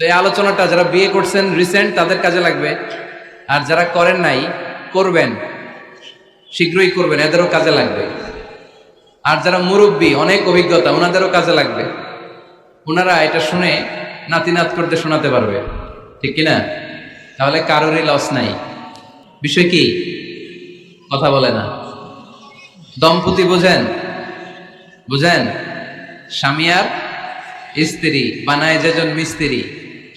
তো এই আলোচনাটা যারা বিয়ে করছেন রিসেন্ট তাদের কাজে লাগবে, আর যারা করেন নাই করবেন, শীঘ্রই করবেন, এদেরও কাজে লাগবে। আর যারা মুরব্বী অনেক অভিজ্ঞতা ওনাদেরও কাজে লাগবে, ওনারা এটা শুনে নাতিনাত করতে শোনাতে পারবে, ঠিক কিনা? তাহলে কারোরই লস নাই। বিষয় কি? কথা বলে না। দম্পতি বোঝেন? বুঝেন? স্বামী আর স্ত্রী বানায় যেজন মিস্ত্রি,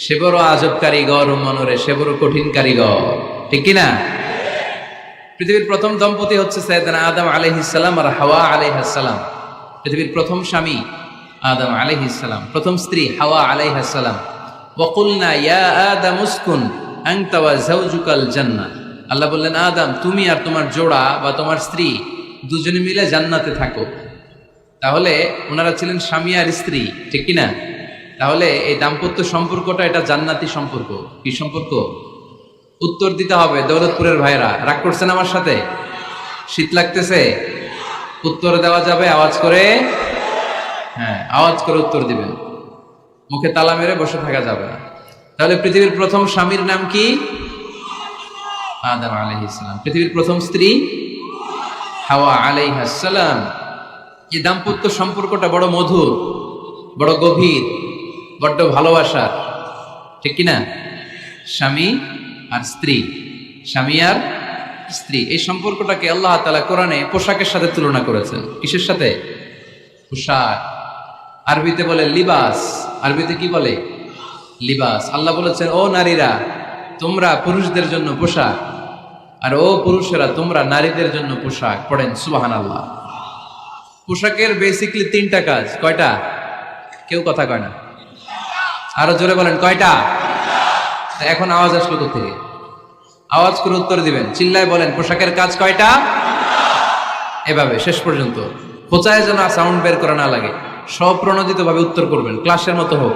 সে বড় আজব কারিগর, মনরে সে বড় কঠিন কারিগর, ঠিক কিনা? পৃথিবীর প্রথম দম্পতি হচ্ছে সাইয়েদনা আদম আলাইহিস সালাম আর হাওয়া আলাইহিস সালাম। পৃথিবীর প্রথম স্বামী আদম আলাইহিস সালাম, প্রথম স্ত্রী হাওয়া আলাইহিস সালাম। ওয়া কুলনা ইয়া আদম উসকুন আনতা ওয়া যাওজুকাল জান্নাহ। আল্লাহ বললেন, আদম তুমি আর তোমার জোড়া বা তোমার স্ত্রী দুজনে মিলে জান্নাতে থাকো। তাহলে ওনারা ছিলেন স্বামী আর স্ত্রী, ঠিক কিনা? তাহলে এই দাম্পত্য সম্পর্কটা এটা জান্নাতি সম্পর্ক। কি সম্পর্ক? উত্তর দিতে হবে। দৌলতপুরের ভাইরা রাগ করছেন আমার সাথে? শীত লাগতেছে? উত্তর দেওয়া যাবে আওয়াজ করে? হ্যাঁ, আওয়াজ করে উত্তর দিবেন, মুখে তালা মেরে বসে থাকা যাবে না। তাহলে পৃথিবীর প্রথম স্বামীর নাম কি? আদম আলাইহিস সালাম। পৃথিবীর প্রথম স্ত্রী হাওয়া আলাইহিস সালাম। এই দাম্পত্য সম্পর্কটা বড় মধুর, বড় গভীর, বড্ড ভালোবাসার, ঠিক কিনা? স্বামী আর স্ত্রী, স্বামী আর স্ত্রী, এই সম্পর্কটাকে আল্লাহ তাআলা কোরআনে পোশাকের সাথে তুলনা করেছেন। কিসের সাথে? পোশাক। আরবিতে বলে লিবাস। আরবিতে কি বলে? লিবাস। আল্লাহ বলেছেন, ও নারীরা তোমরা পুরুষদের জন্য পোশাক, আর ও পুরুষেরা তোমরা নারীদের জন্য পোশাক। পড়েন সুবহানাল্লাহ। পোশাকের বেসিকলি তিনটা কাজ। কয়টা? কেউ কথা কয় না, আরো জোরে বলেন কয়টা? এখন আওয়াজ আসলো কোথা থেকে? আওয়াজ করে উত্তর দিবেন, চিল্লায় বলেন পোশাকের কাজ কয়টা? এভাবে শেষ পর্যন্ত খোঁচায় যেন সাউন্ড বের করা না লাগে, স্বপ্রণোদিত ভাবে উত্তর করবেন, ক্লাসের মতো হোক।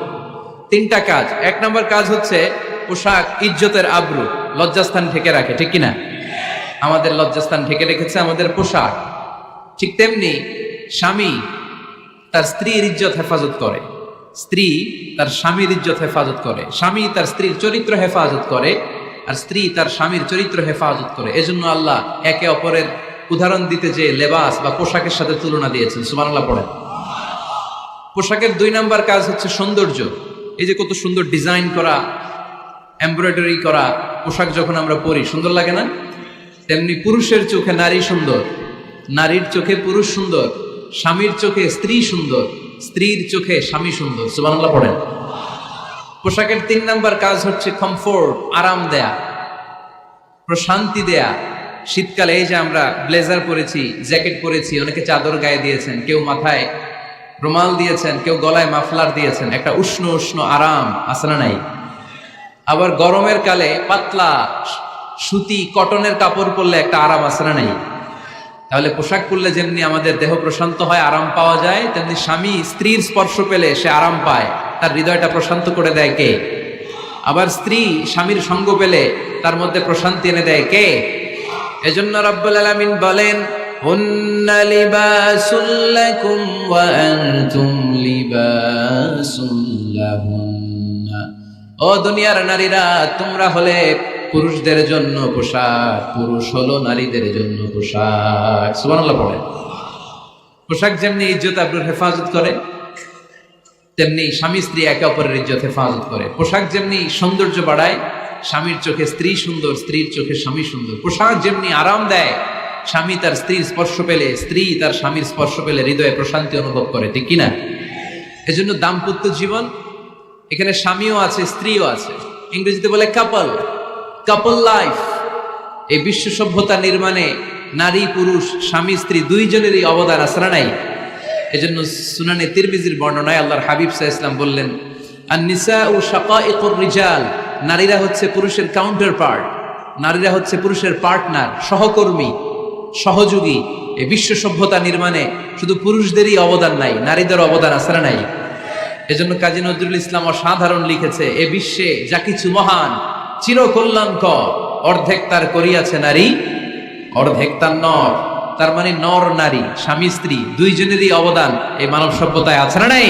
তিনটা কাজ। এক নম্বর কাজ হচ্ছে পোশাক ইজ্জতের আবরু, লজ্জাস্থান ঢেকে রাখে, ঠিক কিনা? আমাদের লজ্জাস্থান ঢেকে রেখেছে আমাদের পোশাক। ঠিক তেমনি স্বামী তার স্ত্রীর ইজ্জত হেফাজত করে, স্ত্রী তার স্বামীর ইজ্জত হেফাজত করে, স্বামী তার স্ত্রীর চরিত্র হেফাজত করে, আর স্ত্রী তার স্বামীর চরিত্র হেফাজত করে। এজন্য আল্লাহ একে অপরের উদাহরণ দিতে যে লেবাস বা পোশাকের সাথে তুলনা দিয়েছেন। সুবহানাল্লাহ পড়েন। পোশাকের দুই নাম্বার কাজ হচ্ছে সৌন্দর্য। এই যে কত সুন্দর ডিজাইন করা, এমব্রয়ডারি করা পোশাক যখন আমরা পরি সুন্দর লাগে না? তেমনি পুরুষের চোখে নারী সুন্দর, নারীর চোখে পুরুষ সুন্দর, স্বামীর চোখে স্ত্রী সুন্দর, স্ত্রীর চোখে স্বামী সুন্দর। সুবহানাল্লাহ পড়েন। পোশাকের তিন নাম্বার কাজ হচ্ছে কমফোর্ট, আরাম দেয়া, প্রশান্তি দেয়া। শীতকালে এই যে আমরা ব্লেজার পরেছি, জ্যাকেট পরেছি, অনেকে চাদর গায়ে দিয়েছেন, কেউ মাথায় রুমাল দিয়েছেন, কেউ গলায় মাফলার দিয়েছেন, একটা উষ্ণ উষ্ণ আরাম আছে না নাই? আবার গরমের কালে পাতলা সুতি কটনের কাপড় পরলে একটা আরাম আছে না নাই? তাহলে পোশাক পরলে যেমনি আমাদের দেহ প্রশান্ত হয়, আরাম পাওয়া যায়, তেমনি স্বামী স্ত্রীর স্পর্শ পেলে সে আরাম পায়, তার হৃদয়টা প্রশান্ত করে দেয় কে? আবার স্ত্রী স্বামীর সঙ্গ পেলে তার মধ্যে প্রশান্তি এনে দেয় কে? এজন্য রব্বুল আলামিন বলেন, হুন্না লিবাসুল লাকুম ওয়া আনতুম লিবাসুল লাহুন্না। ও দুনিয়ার নারীরা, তোমরা হলে পুরুষদের জন্য পোশাক, পুরুষ হলো নারীদের জন্য পোশাক। সুবহানাল্লাহ পড়েন। পোশাক যেমনি ইজ্জত আবরুর হেফাজত করে, তেমনি স্বামী স্ত্রী একে অপরের ইজ্জত হেফাজত করে। পোশাক যেমনি সৌন্দর্য বাড়ায়, স্বামীর চোখে স্ত্রী সুন্দর, স্ত্রীর চোখে স্বামী সুন্দর। পোশাক যেমনি আরাম দেয়, স্বামী তার স্ত্রীর স্পর্শ পেলে, স্ত্রী তার স্বামীর স্পর্শ পেলে হৃদয়ে প্রশান্তি অনুভব করে, ঠিক কিনা? এজন্য দাম্পত্য জীবন, এখানে স্বামীও আছে স্ত্রীও আছে, ইংরেজিতে বলে কাপল, কাপল লাইফ। এই বিশ্ব সভ্যতা নির্মাণে নারী পুরুষ, স্বামী স্ত্রী দুইজনেরই অবদান আছে না নাই? এজন্য সুনানে তিরমিজির বর্ণনায় আল্লাহর হাবিব সাল্লাল্লাহু আলাইহি ওয়াসাল্লাম বললেন, আন-নিসাউ শাকাইকুর রিজাল। নারীরা হচ্ছে পুরুষের কাউন্টার পার্ট, নারীরা হচ্ছে পুরুষের পার্টনার, সহকর্মী, সহযোগী। এই বিশ্ব সভ্যতা নির্মাণে শুধু পুরুষদেরই অবদান নাই, নারীদের অবদান আছে না নাই? এজন্য কাজী নজরুল ইসলাম অসাধারণ লিখেছে, এ বিশ্বে যা কিছু মহান চিরকল্যাণকর, অর্ধেক তার করিয়াছে নারী, অর্ধেক তার নর। তার মানে নর নারী, স্বামী স্ত্রী দুইজনেরই অবদান এই মানব সভ্যতায় আছে না নাই?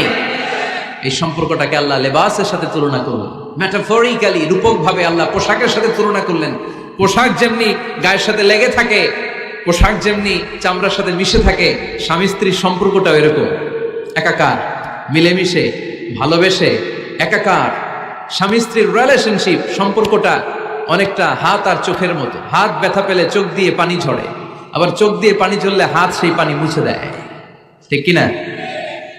এই সম্পর্কটাকে আল্লাহ লেবাসের সাথে তুলনা করলেন, ম্যাটাফরিক্যালি রূপক ভাবে আল্লাহ পোশাকের সাথে তুলনা করলেন। পোশাক যেমনি গায়ের সাথে লেগে থাকে, পোশাক যেমনি চামড়ার সাথে মিশে থাকে, স্বামী স্ত্রীর সম্পর্কটাও এরকম একাকার, মিলেমিশে ভালোবেসে একাকার। স্বামী স্ত্রীর রিলেশনশিপ সম্পর্কটা অনেকটা হাত আর চোখের মতো। হাত ব্যথা পেলে চোখ দিয়ে পানি ঝরে, আবার চোখ দিয়ে পানি ঝরলে হাত সেই পানি মুছে দেয়, ঠিক কিনা?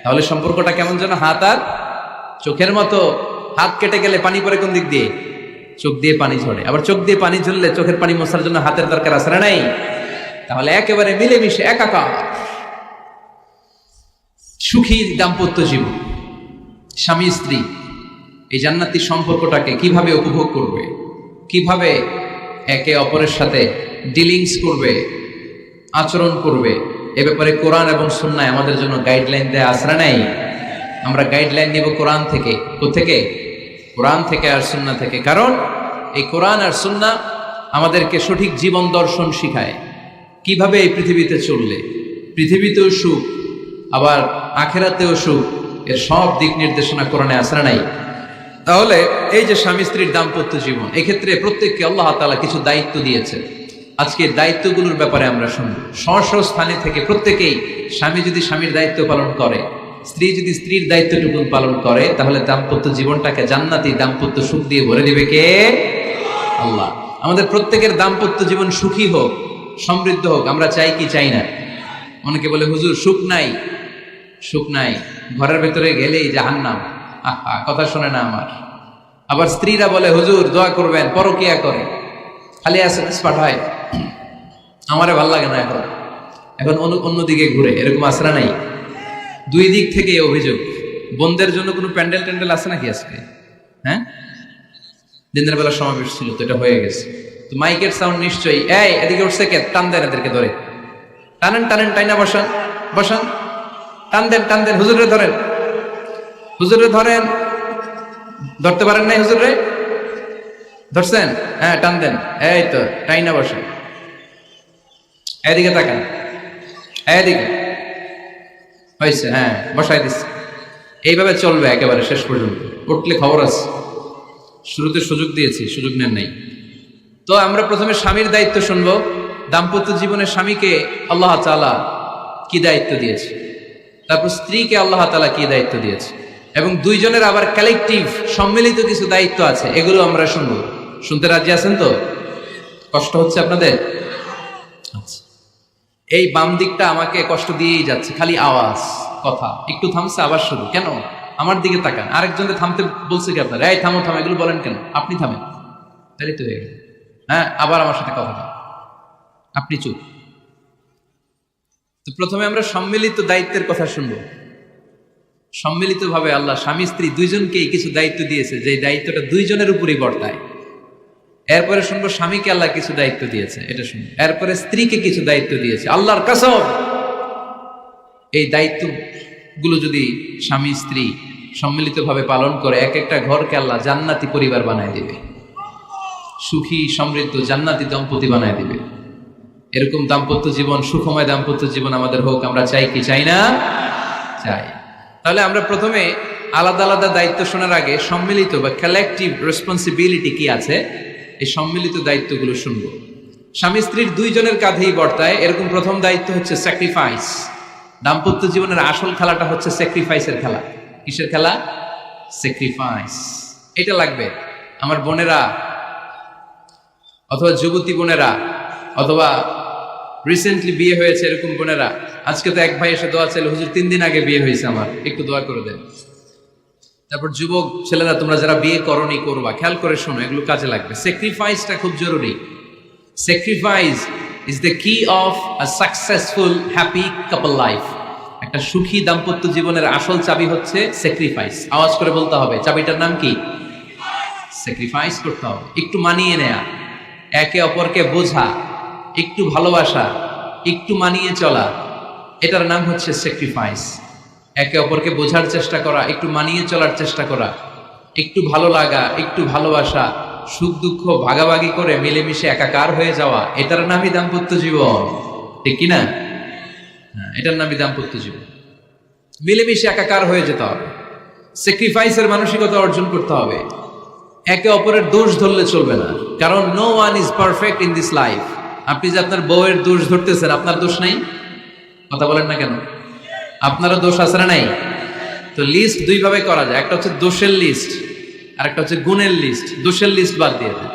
তাহলে সম্পর্কটা কেমন যেন হাত আর চোখের মতো। হাত কেটে গেলে পানি পড়ে কোন দিক দিয়ে? চোখ দিয়ে পানি ঝরে। আবার চোখ দিয়ে পানি ঝরলে চোখের পানি মোছার জন্য হাতের দরকার আছে না নাই? তাহলে একেবারে মিলেমিশে একাকার সুখী দাম্পত্য জীবন। স্বামী স্ত্রী এই জান্নাতি সম্পর্কটাকে কিভাবে উপভোগ করবে, কিভাবে একে অপরের সাথে ডিলিংস করবে, আচরণ করবে, এ ব্যাপারে কোরআন এবং সুন্নাহ আমাদের জন্য গাইডলাইন দেয়া আছে না নাই? আমরা গাইডলাইন নিব কোরআন থেকে। কোত্থেকে? কোরআন থেকে আর সুন্নাহ থেকে। কারণ এই কোরআন আর সুন্নাহ আমাদেরকে সঠিক জীবন দর্শন শিখায়, কিভাবে এই পৃথিবীতে চললে পৃথিবীতেও সুখ আবার আখেরাতেও সুখ, এর সব দিক নির্দেশনা কোরআনে আছে না নাই? তাহলে এই যে স্বামী স্ত্রীর দাম্পত্য জীবন, এক্ষেত্রে প্রত্যেককে আল্লাহ তাআলা কিছু দায়িত্ব দিয়েছে। আজকে দায়িত্বগুলোর ব্যাপারে আমরা শুনব। স্ব স্থানে থেকে প্রত্যেকেই, স্বামী যদি স্বামীর দায়িত্ব পালন করে, স্ত্রী যদি স্ত্রীর দায়িত্বটুকু পালন করে, তাহলে দাম্পত্য জীবনটাকে জান্নাতি দাম্পত্য সুখ দিয়ে ভরে দিবে কে? আল্লাহ। আমাদের প্রত্যেকের দাম্পত্য জীবন সুখী হোক, সমৃদ্ধ হোক, আমরা চাই কি চাই না? অনেকে বলে হুজুর সুখ নাই, সুখ নাই, ঘরের ভেতরে গেলেই জাহান্নাম। আহা, কথা শোনে না আমার। আবার স্ত্রীরা বলে হুজুর দোয়া করবেন, পরকিয়া করে, খালি এসএমএস পাঠায়, আমারে ভাল লাগে না, এখন এখন অন্যদিকে ঘুরে, এরকম আসরা নাই? দুই দিক থেকে অভিযোগ। বোনদের জন্য কোনো প্যান্ডেল ট্যান্ডেল আছে নাকি আজকে? হ্যাঁ, দিনের বেলা সমাবেশ ছিল তো, এটা হয়ে গেছে তো মাইকের সাউন্ড নিশ্চয়ই। এই এদিকে উঠছে কে? টান দেন এদেরকে, ধরে টানেন টানেন, টাইনা বসান বসান, টান দেন টান দেন, হুজুরে ধরেন, হুজুরে ধরেন। ধরতে পারেন নাই হুজুরে? ধরছেন? হ্যাঁ, টান দেন। এই তো টাইনা বসেন, এদিকে তাকান, এদিকে হয়েছে, হ্যাঁ বসাই দিচ্ছে। এইভাবে চলবে একেবারে শেষ পর্যন্ত। উঠলে খবর আছে। শুরুতে সুযোগ দিয়েছি, সুযোগ নেন নাই। তো আমরা প্রথমে স্বামীর দায়িত্ব শুনবো। দাম্পত্য জীবনে স্বামীকে আল্লাহ তাআলা কি দায়িত্ব দিয়েছে, তারপর স্ত্রীকে আল্লাহ তাআলা কি দায়িত্ব দিয়েছে, এবং দুইজনের আবার কালেকটিভ সম্মিলিত কিছু দায়িত্ব আছে, এগুলো আমরা শুনবো। শুনতে রাজি আছেন তো? কষ্ট হচ্ছে আপনাদের? আচ্ছা, এই বাম দিকটা আমাকে কষ্ট দিয়েই যাচ্ছে, খালি আওয়াজ, কথা। একটু থামছে, আবার শুরু। কেন? আমার দিকে তাকান। আরেকজনকে থামতে বলছে কি আপনার? এই থামো থামো, এগুলো বলেন কেন? আপনি থামেন, তাহলে তো হয়ে গেল। হ্যাঁ, আবার আমার সাথে কথা বলেন, আপনি চুপ। তো প্রথমে আমরা সম্মিলিত দায়িত্বের কথা শুনবো। সম্মিলিতভাবে আল্লাহ স্বামী স্ত্রী দুইজনকেই কিছু দায়িত্ব দিয়েছে, যে দায়িত্বটা দুইজনের উপরই বর্তায়। এরপরে শুনবো স্বামীকে আল্লাহ কিছু দায়িত্ব দিয়েছে, এটা শুনবো। এরপরে স্ত্রীকে কিছু দায়িত্ব দিয়েছে। আল্লাহর কসম, এই দায়িত্বগুলো যদি স্বামী স্ত্রী সম্মিলিতভাবে পালন করে, এক একটা ঘরকে আল্লাহ জান্নাতি পরিবার বানায় দিবে, সুখী সমৃদ্ধ জান্নাতি দম্পতি বানায় দিবে। এরকম দাম্পত্য জীবন, সুখময় দাম্পত্য জীবন আমাদের হোক। আমরা চাই কি চাই না? চাই। তাহলে আমরা প্রথমে আলাদা আলাদা দায়িত্ব শোনার আগে সম্মিলিত বা কালেকটিভ রেসপন্সিবিলিটি কি আছে, এই সম্মিলিত দায়িত্বগুলো শুনব। স্বামী স্ত্রীর দুইজনের কাঁধেই বর্তায় এরকম প্রথম দায়িত্ব হচ্ছে স্যাক্রিফাইস। দাম্পত্য জীবনের আসল খেলাটা হচ্ছে স্যাক্রিফাইসের খেলা। কিসের খেলা? স্যাক্রিফাইস। এটা লাগবে আমার বোনেরা, অথবা যুবতী বোনেরা, অথবা রিসেন্টলি বিয়ে হয়েছে এরকম বোনেরা। আজকে তো এক ভাই এসে দোয়া চাইল, হুজুর 3 দিন আগে বিয়ে হয়েছে আমার, একটু দোয়া করে দেন। তারপর যুবক ছেলেরা, তোমরা যারা বিয়ে করনি, করবা, খেয়াল করে শোনো, এগুলো কাজে লাগবে। স্যাক্রিফাইসটা খুব জরুরি। স্যাক্রিফাইস ইজ দ্য কি of a successful happy couple life. একটা সুখী দাম্পত্য জীবনের আসল চাবি হচ্ছে স্যাক্রিফাইস। আওয়াজ করে বলতে হবে, চাবিটার নাম কি? স্যাক্রিফাইস করতে হবে। একটু মানিয়ে নেয়া, একে অপরকে বোঝা, একটু ভালোবাসা, একটু মানিয়ে চলা, এটার নাম হচ্ছে স্যাক্রিফাইস। একে অপরকে বোঝার চেষ্টা করা, একটু মানিয়ে চলার চেষ্টা করা, একটু ভালো লাগা, একটু ভালোবাসা, সুখ দুঃখ ভাগাভাগি করে মিলেমিশে একাকার হয়ে যাওয়া, এটার নামই দাম্পত্য জীবন, ঠিক কিনা? এটার নামই দাম্পত্য জীবন। মিলেমিশে একাকার হয়ে যেতে হবে। স্যাক্রিফাইসের মানসিকতা অর্জন করতে হবে। একে অপরের দোষ ধরলে চলবে না, কারণ no one is perfect in this life. আপনি যে আপনার বউয়ের দোষ ধরতেছেন, আপনার দোষ নাই? কথা বলেন না কেন? আপনারও দোষ আছে না নাই? তো লিস্ট দুই ভাবে করা যায়, একটা হচ্ছে দোষের লিস্ট আর একটা হচ্ছে গুণের লিস্ট। দোষের লিস্ট বাদ দিয়ে দেন।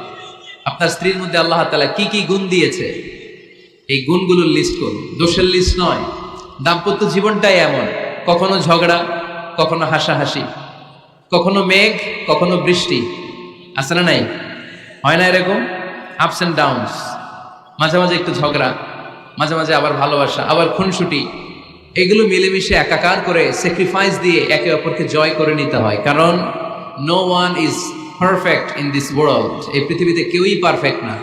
আপনার স্ত্রীর মধ্যে আল্লাহ তাআলা কি কি গুণ দিয়েছে এই গুণগুলোর লিস্ট করুন, দোষের লিস্ট নয়। দাম্পত্য জীবনটাই এমন, কখনো ঝগড়া, কখনো হাসাহাসি, কখনো মেঘ, কখনো বৃষ্টি, আছে না নাই? হয় না এরকম? আপস এন্ড ডাউনস, মাঝে মাঝে একটু ঝগড়া, মাঝে মাঝে আবার ভালোবাসা, আবার খুনসুটি, এগুলো মিলেমিশে একাকার করে স্যাক্রিফাইস দিয়ে একে অপরকে জয় করে নিতে হয়। কারণ no one is perfect in this world. এই পৃথিবীতে কেউই পারফেক্ট না।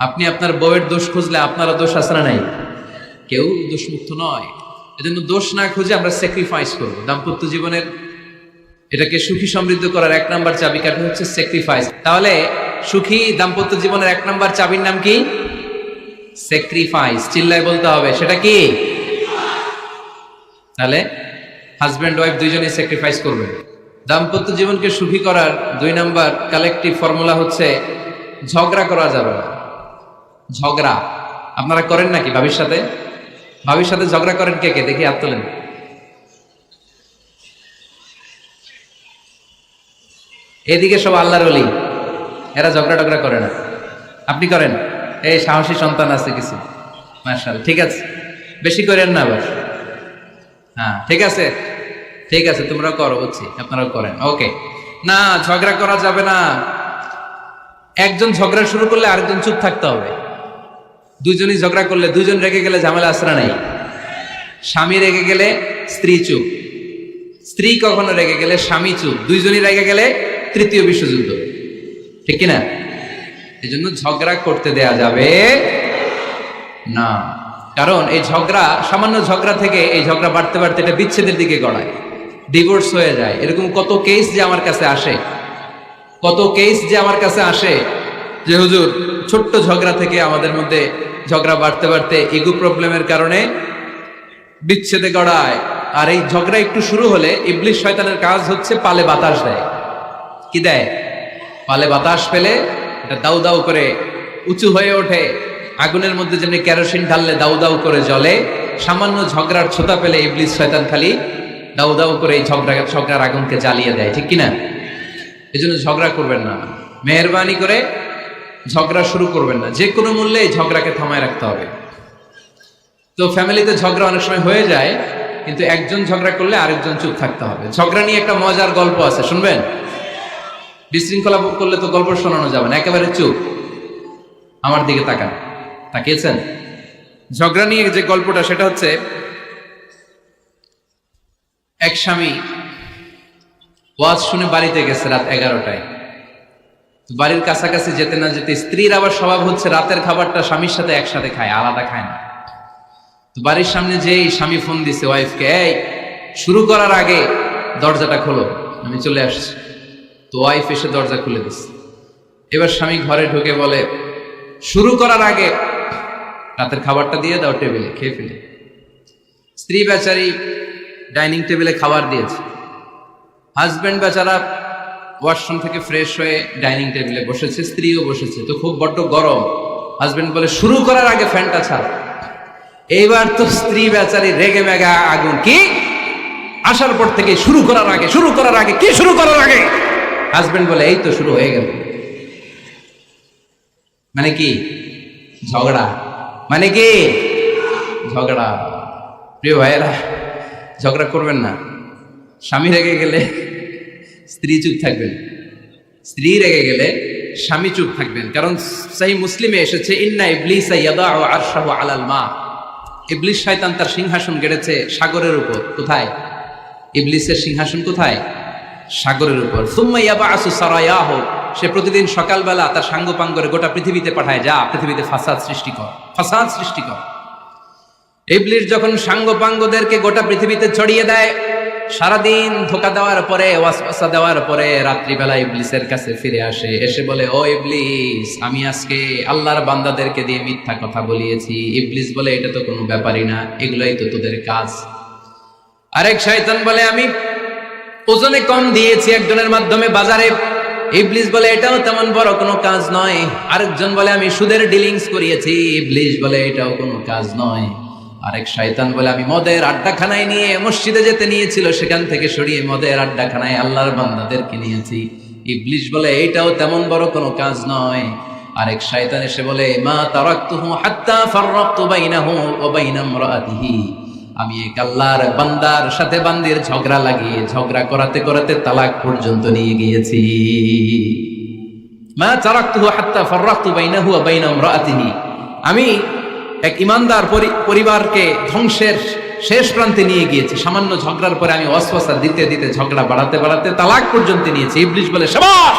আপনি আপনার বউয়ের দোষ খুঁজলে আপনারও দোষ আছে না নাই? কেউ দোষমুক্ত নয়। এজন্য দোষ না খুঁজে আমরা স্যাক্রিফাইস করব। দাম্পত্য জীবনের এটাকে সুখী সমৃদ্ধ করার এক নাম্বার চাবিকাঠি হচ্ছে স্যাক্রিফাইস। তাহলে সুখী দাম্পত্য জীবনের এক নাম্বার চাবির নাম কি? স্যাক্রিফাইস। চিল্লায় বলতে হবে, সেটা কি? তাহলে হাজব্যান্ড ওয়াইফ দুইজনেই স্যাক্রিফাইস করবেন। দাম্পত্য জীবনকে সুখী করার দুই নাম্বার কালেকটিভ ফর্মুলা হচ্ছে ঝগড়া করা যাবে না। ঝগড়া আপনারা করেন নাকি ভাবির সাথে? ভাবির সাথে ঝগড়া করেন কে কে? দেখি হাত তোলেন। এদিকে সব আল্লাহর ওলি, এরা ঝগড়া টগড়া করে না। আপনি করেন? এই সাহসী সন্তান আছে কিছু, মাশাআল্লাহ। ঠিক আছে, বেশি করেন না আবার। হ্যাঁ ঠিক আছে, ঠিক আছে, তোমরাও করো, বুঝছি আপনারাও করেন। ওকে, না ঝগড়া করা যাবে না। একজন ঝগড়া শুরু করলে আরেকজন চুপ থাকতে হবে। দুইজনই ঝগড়া করলে, দুইজন রেগে গেলে ঝামেলা আসরা নাই। স্বামী রেগে গেলে স্ত্রী চুপ, স্ত্রী কখনো রেগে গেলে স্বামী চুপ, দুইজনই রেগে গেলে তৃতীয় বিশ্বযুদ্ধ। ঠিক কিনা? এই জন্য ঝগড়া করতে দেয়া যাবে না। কারণ এই ঝগড়া, সামান্য ঝগড়া থেকে এই ঝগড়া বাড়তে বাড়তে এটা বিচ্ছেদের দিকে গড়ায়, ডিভোর্স হয়ে যায়। এরকম কত কেস যে আমার কাছে আসে, কত কেস যে আমার কাছে আসে যে হুজুর ছোট্ট ঝগড়া থেকে আমাদের মধ্যে ঝগড়া বাড়তে বাড়তে ইগো প্রবলেমের কারণে বিচ্ছেদে গড়ায়। আর এই ঝগড়া একটু শুরু হলে ইবলিস শয়তানের কাজ হচ্ছে পালে বাতাস দেয়। কি দেয়? পালে বাতাস পেলে এটা দাউ দাউ করে উঁচু হয়ে ওঠে। আগুনের মধ্যে যেমনি কেরোসিন ঢাললে দাউ দাউ করে জ্বলে, সামান্য ঝগড়ার ছোতা পেলে ইবলিস শয়তান খালি দাউ দাউ করে এই ঝগড়ার আগুনকে জ্বালিয়ে দেয়। ঠিক কিনা? এই জন্য ঝগড়া করবেন না, মেহেরবানি করে ঝগড়া শুরু করবেন না। যে কোনো মূল্যে এই ঝগড়াকে থামায় রাখতে হবে। তো ফ্যামিলিতে ঝগড়া অনেক সময় হয়ে যায়, কিন্তু একজন ঝগড়া করলে আরেকজন চুপ থাকতে হবে। ঝগড়া নিয়ে একটা মজার গল্প আছে, শুনবেন? বিশৃঙ্খলা করলে তো গল্প শোনানো যাবে না, একেবারে চুপ। আমার দিকে তাকান, তাকিয়েছেন? ঝগড়া নিয়ে যে গল্পটা, সেটা হচ্ছে এক স্বামী ওয়াজ শুনে বাড়িতে গেছে রাত 11টায়। বাড়ির কাছাকাছি যেতে না যেতে, স্ত্রীর আবার স্বভাব হচ্ছে রাতের খাবারটা স্বামীর সাথে একসাথে খায়, আলাদা খায় না। তো বাড়ির সামনে যেই স্বামী ফোন দিছে ওয়াইফকে, এই শুরু করার আগে দরজাটা খোলো, আমি চলে আসছি। তো ওয়াইফ এসে দরজা খুলে দিচ্ছে। এবার স্বামী ঘরে ঢুকে বলে, শুরু করার আগে রাতের খাবারটা দিয়ে দাও, টেবিলে খেয়ে ফেলি। স্ত্রী বেচারি ডাইনিং টেবিলে খাবার দিয়েছে, হাজবেন্ড বেচারা ওয়াশরুম থেকে ফ্রেশ হয়ে ডাইনিং টেবিলে বসেছে, স্ত্রীও বসেছে। তো খুব বড্ড গরম। হাজবেন্ড বলে, শুরু করার আগে ফ্যানটা ছাড়। এইবার তো স্ত্রী বেচারি রেগে মেগা আগুন, কি আসার পর থেকে শুরু করার আগে, শুরু করার আগে, কি শুরু করার আগে? হাজবেন্ড বলে, এই তো শুরু হয়ে গেল। মানে কি? ঝগড়া। মানে কি? ঝগড়া। প্রিয় ভাইয়েরা, ঝগড়া করবেন না। স্বামী রেগে গেলে স্ত্রী চুপ থাকবেন, স্ত্রী রেগে গেলে স্বামী চুপ থাকবেন। কারণ সহিহ মুসলিমে এসেছে, ইন্না ইবলিসা ইয়াদাউ আরশাহু আলাল মা। ইবলিস শয়তান তার সিংহাসন গেড়েছে সাগরের উপর। কোথায়? ইবলিসের সিংহাসন কোথায়? সাগরের উপর। সুম্মা ইয়াবাসু সারায়াহু, সে প্রতিদিন সকালবেলা তার সাঙ্গপাঙ্গরে গোটা পৃথিবীতে পাঠায়, যা পৃথিবীতে ফাসাদ সৃষ্টি কর, ফাসাদ সৃষ্টি কর। ইবলিস যখন সাঙ্গপাঙ্গদেরকে গোটা পৃথিবীতে ছড়িয়ে দেয়, সারাদিন ধোকা দেওয়ার পরে, ওয়াসওয়াসা দেওয়ার পরে রাত্রিবেলা ইবলিসের কাছে ফিরে আসে, এসে বলে, ও ইবলিস, আমি আজকে আল্লাহর বান্দাদেরকে দিয়ে মিথ্যা কথা বলিয়েছি। ইবলিস বলে, এটা তো কোনো ব্যাপারই না, এগুলাই তো তোদের কাজ। আরেক শয়তান বলে, আমি ওজনে কম দিয়েছি একজনের মাধ্যমে বাজারে, ইবলিস বলে এটাও তেমন বড় কোনো কাজ নয়। আরেকজন বলে আমি সুদের ডিলিংস করিয়েছি, ইবলিস বলে এটাও কোনো কাজ নয়। আরেক শয়তান বলে আমি মদের আড্ডাখানায় নিয়ে মসজিদে যেতে নিয়েছিল, সেখান থেকে সরিয়ে মদের আড্ডাখানায় আল্লাহর বান্দাদেরকে নিয়েছি, ইবলিস বলে এইটাও তেমন বড় কোনো কাজ নয়। আরেক শয়তান এসে বলে মা তারাকতুহু হাত্তা ফাররাকতু বাইনাহু ওয়া বাইনা ইমরাআতিহি, আমি এক আল্লাহর বান্দার সাথে বান্দির ঝগড়া লাগিয়ে ঝগড়া করাতে করাতে তালাক পর্যন্ত নিয়ে গিয়েছি। মা তারাকতুহু হাত্তা ফাররাকতু বাইনাহু ওয়া বাইনা ইমরাআতিহি, আমি এক ইমানদার পরিবারকে ধ্বংসের শেষ প্রান্তে নিয়ে গিয়েছি। সামান্য ঝগড়ার পরে আমি ওয়াসওয়াসা দিতে দিতে ঝগড়া বাড়াতে বাড়াতে তালাক পর্যন্ত নিয়েছি। ইবলিস বলে শাবাশ,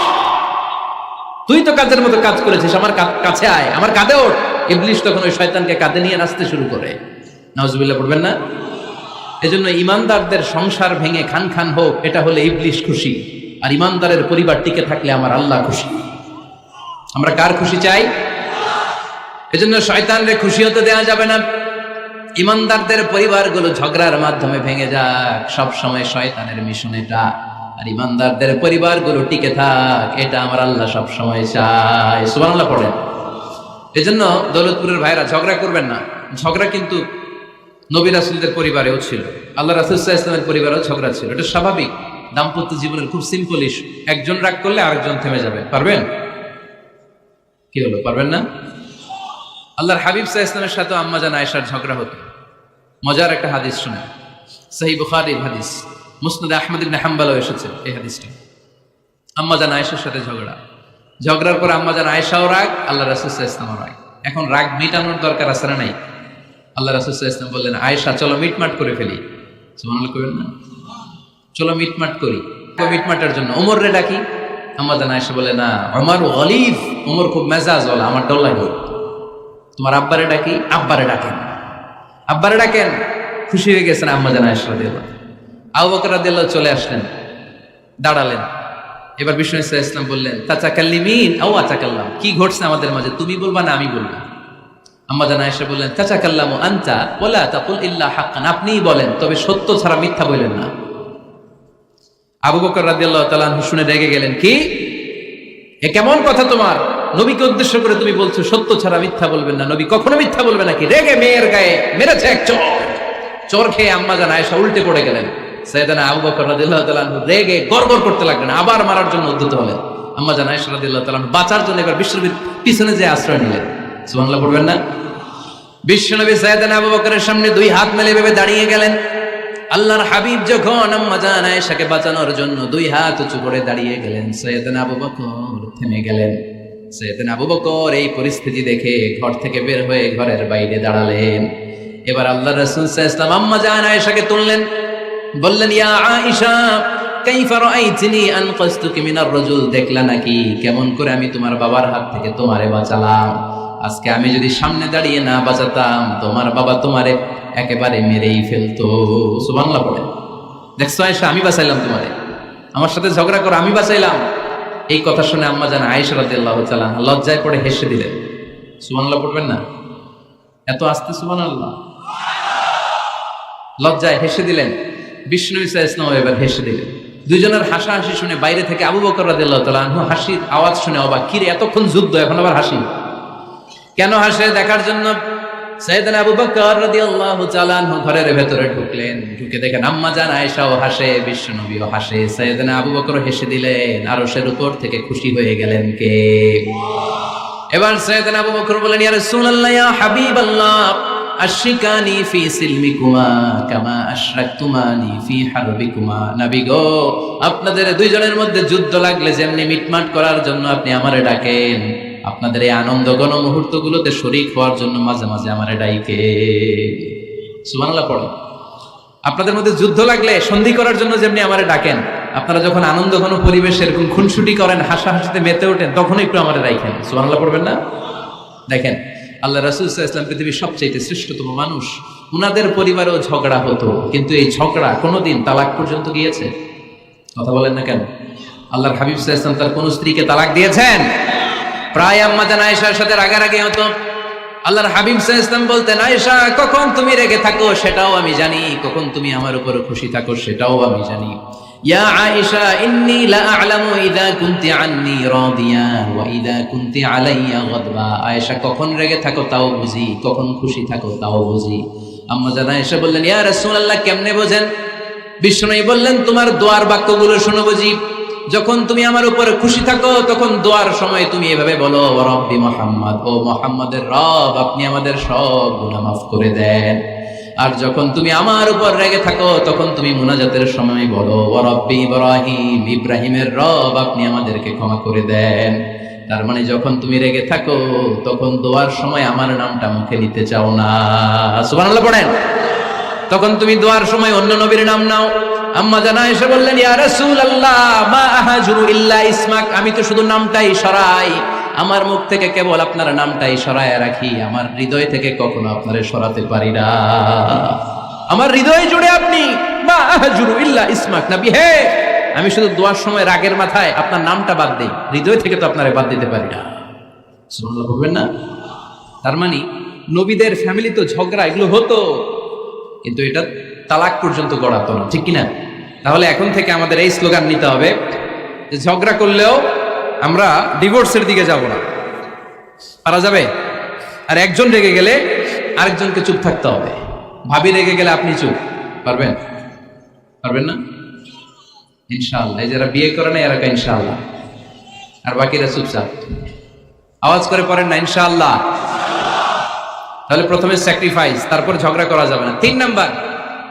তুই তো কাজের মতো কাজ করেছিস, আমার কাছে আয়, আমার কাঁধে ওঠ। ইবলিস তখন ওই শয়তানকে কাঁধে নিয়ে নাচতে শুরু করে। নাউজুবিল্লাহ পড়বেন না? এজন্য ইমানদারদের সংসার ভেঙে খান খান হোক, এটা হলে ইবলিস খুশি, আর ইমানদারের পরিবার টিকে থাকলে আমার আল্লাহ খুশি। আমরা কার খুশি চাই? এজন্য শয়তানরে খুশি হতে দেওয়া যাবে না। ইমানদারদের পরিবারগুলো ঝগড়ার মাধ্যমে ভেঙে যাক, সব সময় শয়তানের মিশন এটা। আর ইমানদারদের পরিবারগুলো টিকে থাক, এটা আমার আল্লাহ সব সময় চায়। সুবহানাল্লাহ পড়েন। এজন্য দৌলতপুরের ভাইরা ঝগড়া করবেন না। ঝগড়া কিন্তু নবী রাসূলদের পরিবারেও ছিল, আল্লাহ রাসূল সাল্লাল্লাহু আলাইহি ওয়াসাল্লামের পরিবারেও ঝগড়া ছিল। এটা স্বাভাবিক, দাম্পত্য জীবনের খুব সিম্পল ইস্যু। একজন রাগ করলে আরেকজন থেমে যাবে। পারবেন? কি হলো, পারবেন না? আল্লাহর হাবিব সাল্লাল্লাহু আলাইহি ওয়াসাল্লামের সাথে আম্মা জান আয়েশার ঝগড়া হতো। মজার একটা হাদিস শুনে, সহিহ বুখারীর হাদিস, মুসনাদ আহমদ ইবনে হাম্বলও এসেছে এই হাদিসটা। আম্মা জান আয়েশার সাথে ঝগড়ার পর আম্মা জান আয়েশাও রাগ, আল্লাহ রাসূল সাল্লাল্লাহু আলাইহি ওয়াসাল্লামও রাগ। এখন রাগ মিটানোর দরকার আছে না নাই? আল্লাহ রাসূল সাল্লাল্লাহু আলাইহি ওয়াসাল্লাম বললেন, আয়েশা চলো মিটমাট করে ফেলি। সুবহানাল্লাহ কইবেন না? চলো মিটমাট করি। মিটমাটের জন্য ওমর রে ডাকি। আম্মা জান আয়েশা বলে না, ওমর গলিব, ওমর খুব মেজাজ ওয়ালা, আমার ডর লাগে। তোমার আব্বারে ডাকি। আব্বারে ডাকেন, আব্বারে ডাকেন। খুশি হয়ে গেছেন আম্মা জান আয়েশা রাদিয়াল্লাহু। আবু বকর রাদিয়াল্লাহু চলে আসলেন, দাঁড়ালেন। এবার বিষ্ণু সাল্লাল্লাহু আলাইহি ওয়াসাল্লাম বললেন, তাতাকাল্লিমিন আও আতাকাল্লাম, কি ঘটছে আমাদের মাঝে, তুমি বলবা না আমি বলবো? আম্মা জান আয়েশা বললেন, তাতাকাল্লামু আনতা ওয়ালা তাকুল ইল্লা হাক্কান, আপনিই বলেন তবে সত্য ছাড়া মিথ্যা বলেন না। আবু বকর রাদিয়াল্লাহু তাআলা আনহু শুনে রেগে গেলেন, কি এ কেমন কথা তোমার? নবীকে উদ্দেশ্য করে তুমি বলছো সত্য ছাড়া মিথ্যা বলবেন না, নবী কখনো মিথ্যা বলবে নাকি? রেগে মেয়ের গায়ে মেরেছে এক চড়। চোর খেয়ে আম্মা জান আয়েশা উল্টে পড়ে গেলেন। সাইয়েদনা আবু বকর রাদিয়াল্লাহু তাআলা আনহু রেগে গড়গড় করতে লাগলেন, আবার মারার জন্য উদ্যত হলেন। আম্মা জান আয়েশা রাদিয়াল্লাহু তাআলা আনহু বাঁচার জন্য এবার বিশ্বনবীর পিছনে যে আশ্রয় নিলেন। সুবহানাল্লাহ পড়বেন না? বিশ্বনবী সাইয়েদনা আবু বকরের সামনে দুই হাত মেলে ভেবে দাঁড়িয়ে গেলেন। আল্লাহর হাবিব যখন আম্মা জান আয়েশাকে বাঁচানোর জন্য দুই হাত উঁচু করে দাঁড়িয়ে গেলেন, সাইয়েদনা আবু বকর থেমে গেলেন। সাইয়েদনা আবু বকর এই পরিস্থিতি দেখে ঘর থেকে বের হয়ে ঘরের বাইরে দাঁড়ালেন। এবার আল্লাহর রাসূল সাল্লাল্লাহু আলাইহি ওয়াসাল্লাম আম্মা জান আয়েশাকে তুললেন, বললেন, ইয়া আয়েশা কাইফা রাআইতিনি আনকাসতুকি মিনার রাজুল, দেখলা নাকি কেমন করে আমি তোমার বাবার হাত থেকে তোমারে বাঁচালাম? আজকে আমি যদি সামনে দাঁড়িয়ে না বাঁচাতাম, তোমার বাবা তোমারে একেবারে মেরেই ফেলতো। সুবহানাল্লাহ পড়ে। দেখছো আয়েশা, আমি বাঁচাইলাম তোমারে, আমার সাথে ঝগড়া করো, আমি বাঁচাইলাম। এই কথা শুনে আম্মা জান আয়েশা রাদিয়াল্লাহু তাআলা লজ্জায় পড়ে হেসে দিলেন। সুবহানাল্লাহ পড়বেন না? এত আস্তে সুবহানাল্লাহ, লজ্জায় হেসে দিলেন। বিষ্ণু ইসলাম এবার হেসে দিলেন। দুইজনের হাসাহাসি শুনে বাইরে থেকে আবু বকর রাদিয়াল্লাহু তাআলা আনহু হাসির আওয়াজ শুনে অবাক, কিরে এতক্ষণ যুদ্ধ এখন আবার হাসি কেন? হাসে দেখার জন্য সাইয়েদনা আবু বকর রাদিয়াল্লাহু তাআলা আনহু ঘরের ভেতরে ঢুকলেন। ঢুকে দেখেন আম্মা জান আয়েশাও হাসে, বিশ্বনবীও হাসে, সাইয়েদনা আবু বকর হেসে দিলেন। আরশের উপর থেকে খুশি হয়ে গেলেন কে? এবার সাইয়েদনা আবু বকর বলেন, ইয়া রাসূলুল্লাহ, ইয়া হাবিবাল্লাহ, আশরিকানি ফি সিলমিকুমা কামা আশরাকতুমানি ফি হারবিকুমা। নবী গো, আপনাদের দুইজনের মধ্যে যুদ্ধ লাগলে যেমনি মিটমাট করার জন্য আপনি আমারে ডাকেন, আপনাদের এই আনন্দ ঘন মুহূর্তগুলোতে শরীক হওয়ার জন্য মাঝে মাঝে আমারে ডাইকে। সুবহানাল্লাহ পড়ো। আপনাদের মধ্যে যুদ্ধ লাগলে সন্ধি করার জন্য যেমনি আমারে ডাকেন, আপনারা যখন আনন্দ ঘন পরিবেশ এরকম খুনসুটি করেন, হাসাহাসিতে মেতে ওঠেন, তখন একটু আমারে রাখেন। সুবহানাল্লাহ পড়বেন না? দেখেন আল্লাহ রাসূল সাল্লাল্লাহু আলাইহি ওয়াসাল্লাম পৃথিবীর সবচেয়ে শ্রেষ্ঠতম মানুষ, উনাদের পরিবারেও ঝগড়া হতো, কিন্তু এই ঝগড়া কোনোদিন তালাক পর্যন্ত গিয়েছে? কথা বলেন না কেন? আল্লাহর হাবিব সাল্লাল্লাহু আলাইহি ওয়াসাল্লাম তার কোন স্ত্রীকে তালাক দিয়েছেন? প্রায় আম্মা জান আয়েশার সাথে রাগারাগি হতো। আল্লাহর হাবিব সাল্লাল্লাহু আলাইহি ওয়াসাল্লাম বলতেন, আয়েশা কখন তুমি রেগে থাকো সেটাও আমি জানি, কখন তুমি আমার উপর খুশি থাকো সেটাও আমি জানি, ইয়া আয়েশা ইন্নী লা আ'লামু ইযা কুনতি আন্নী রাদিয়া ওয়া ইযা কুনতি আলাইয়া গাদবা। আয়েশা, কখন রেগে থাকো তাও বুঝি, কখন খুশি থাকো তাও বুঝি। আম্মা জান আয়েশা বললেন, ইয়া রাসূলুল্লাহ, কেমনে বোঝেন? বিশ্বনবী বললেন, তোমার দোয়ার বাক্যগুলো শোনো বুঝি। যখন তুমি আমার উপরে খুশি থাকো তখন দোয়ার সময় তুমি এভাবে বলো, ওয়া রাব্বি মুহাম্মদ, ও মুহাম্মাদের রব, আপনি আমাদের সব গুনাহ মাফ করে দেন। আর যখন তুমি আমার উপর রেগে থাকো তখন তুমি মুনাজাতের সময় বলো, ওয়া রাব্বি ইব্রাহিম, ইব্রাহিমের রব, আপনি আমাদেরকে ক্ষমা করে দেন। তার মানে যখন তুমি রেগে থাকো তখন দোয়ার সময় আমার নামটা মুখে নিতে চাও না। সুবহানাল্লাহ পড়েন। তখন তুমি দোয়ার সময় অন্য নবীর নাম নাও। আম্মা জান আয়েশা বললেন, ইয়া রাসূলুল্লাহ, মা আহাজুরু ইল্লা ইসমাক, আমি তো শুধু নামটাই সরাই, আমার মুখ থেকে কেবল আপনার নামটাই সরায় রাখি, আমার হৃদয় থেকে কখনো আপনারে সরাতে পারি না। আমার হৃদয় জুড়ে আপনি, মা আহাজুরু ইল্লা ইসমাক, নবী হে, আমি শুধু দোয়ার সময় রাগের মাথায় আপনার নামটা বাদ দেই, হৃদয় থেকে তো আপনারে বাদ দিতে পারি না। সুবহানাল্লাহ বলবেন না? তার মানে নবীদের ফ্যামিলি তো ঝগড়া এগুলো হতো, কিন্তু এটা তালাক পর্যন্ত গড়াতো না, ঠিক কিনা? তাহলে এখন থেকে আমাদের এই স্লোগান নিতে হবে যে ঝগড়া করলেও আমরা ডিভোর্সের দিকে যাব না। পারা যাবে? আর একজন রেগে গেলে আরেকজনকে চুপ থাকতে হবে। ভাবি রেগে গেলে আপনি চুপ, পারবেন? পারবেন না? ইনশাআল্লাহ। এই যারা বিয়ে করে না এরা ইনশাআল্লাহ, আর বাকিরা চুপচাপ। আওয়াজ করে পড়েন না ইনশাআল্লাহ। তাহলে প্রথমে স্যাক্রিফাইস, তারপর ঝগড়া করা যাবে না। 3 নাম্বার,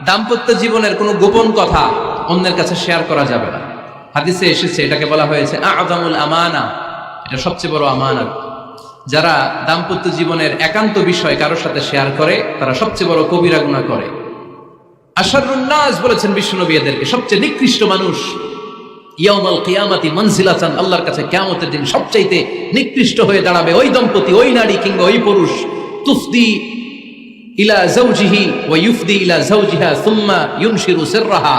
দাম্পত্য জীবনের কোনো গোপন কথা অন্যের কাছে শেয়ার করা যাবে না। হাদিসে এসেছে, এটাকে বলা হয়েছে আ'যামুল আমানা, এটা সবচেয়ে বড় আমানত। যারা দাম্পত্য জীবনের একান্ত বিষয় কারোর সাথে শেয়ার করে তারা সবচেয়ে বড় কবিরা গুনাহ করে। আশারুন নাস বলেছেন বিশ্বনবী এদেরকে, সবচেয়ে নিকৃষ্ট মানুষ। ইয়াউমাল কিয়ামাতি মানজিলাতান, আল্লাহর কাছে কিয়ামতের দিন সবচাইতে নিকৃষ্ট হয়ে দাঁড়াবে ওই দম্পতি, ওই নারী কিংবা ওই পুরুষ, তুফদি ইলা যাওজিহি ওয়া ইউফদি ইলা যাওজিহা সুম্মা ইউনশিরু সিররাহা,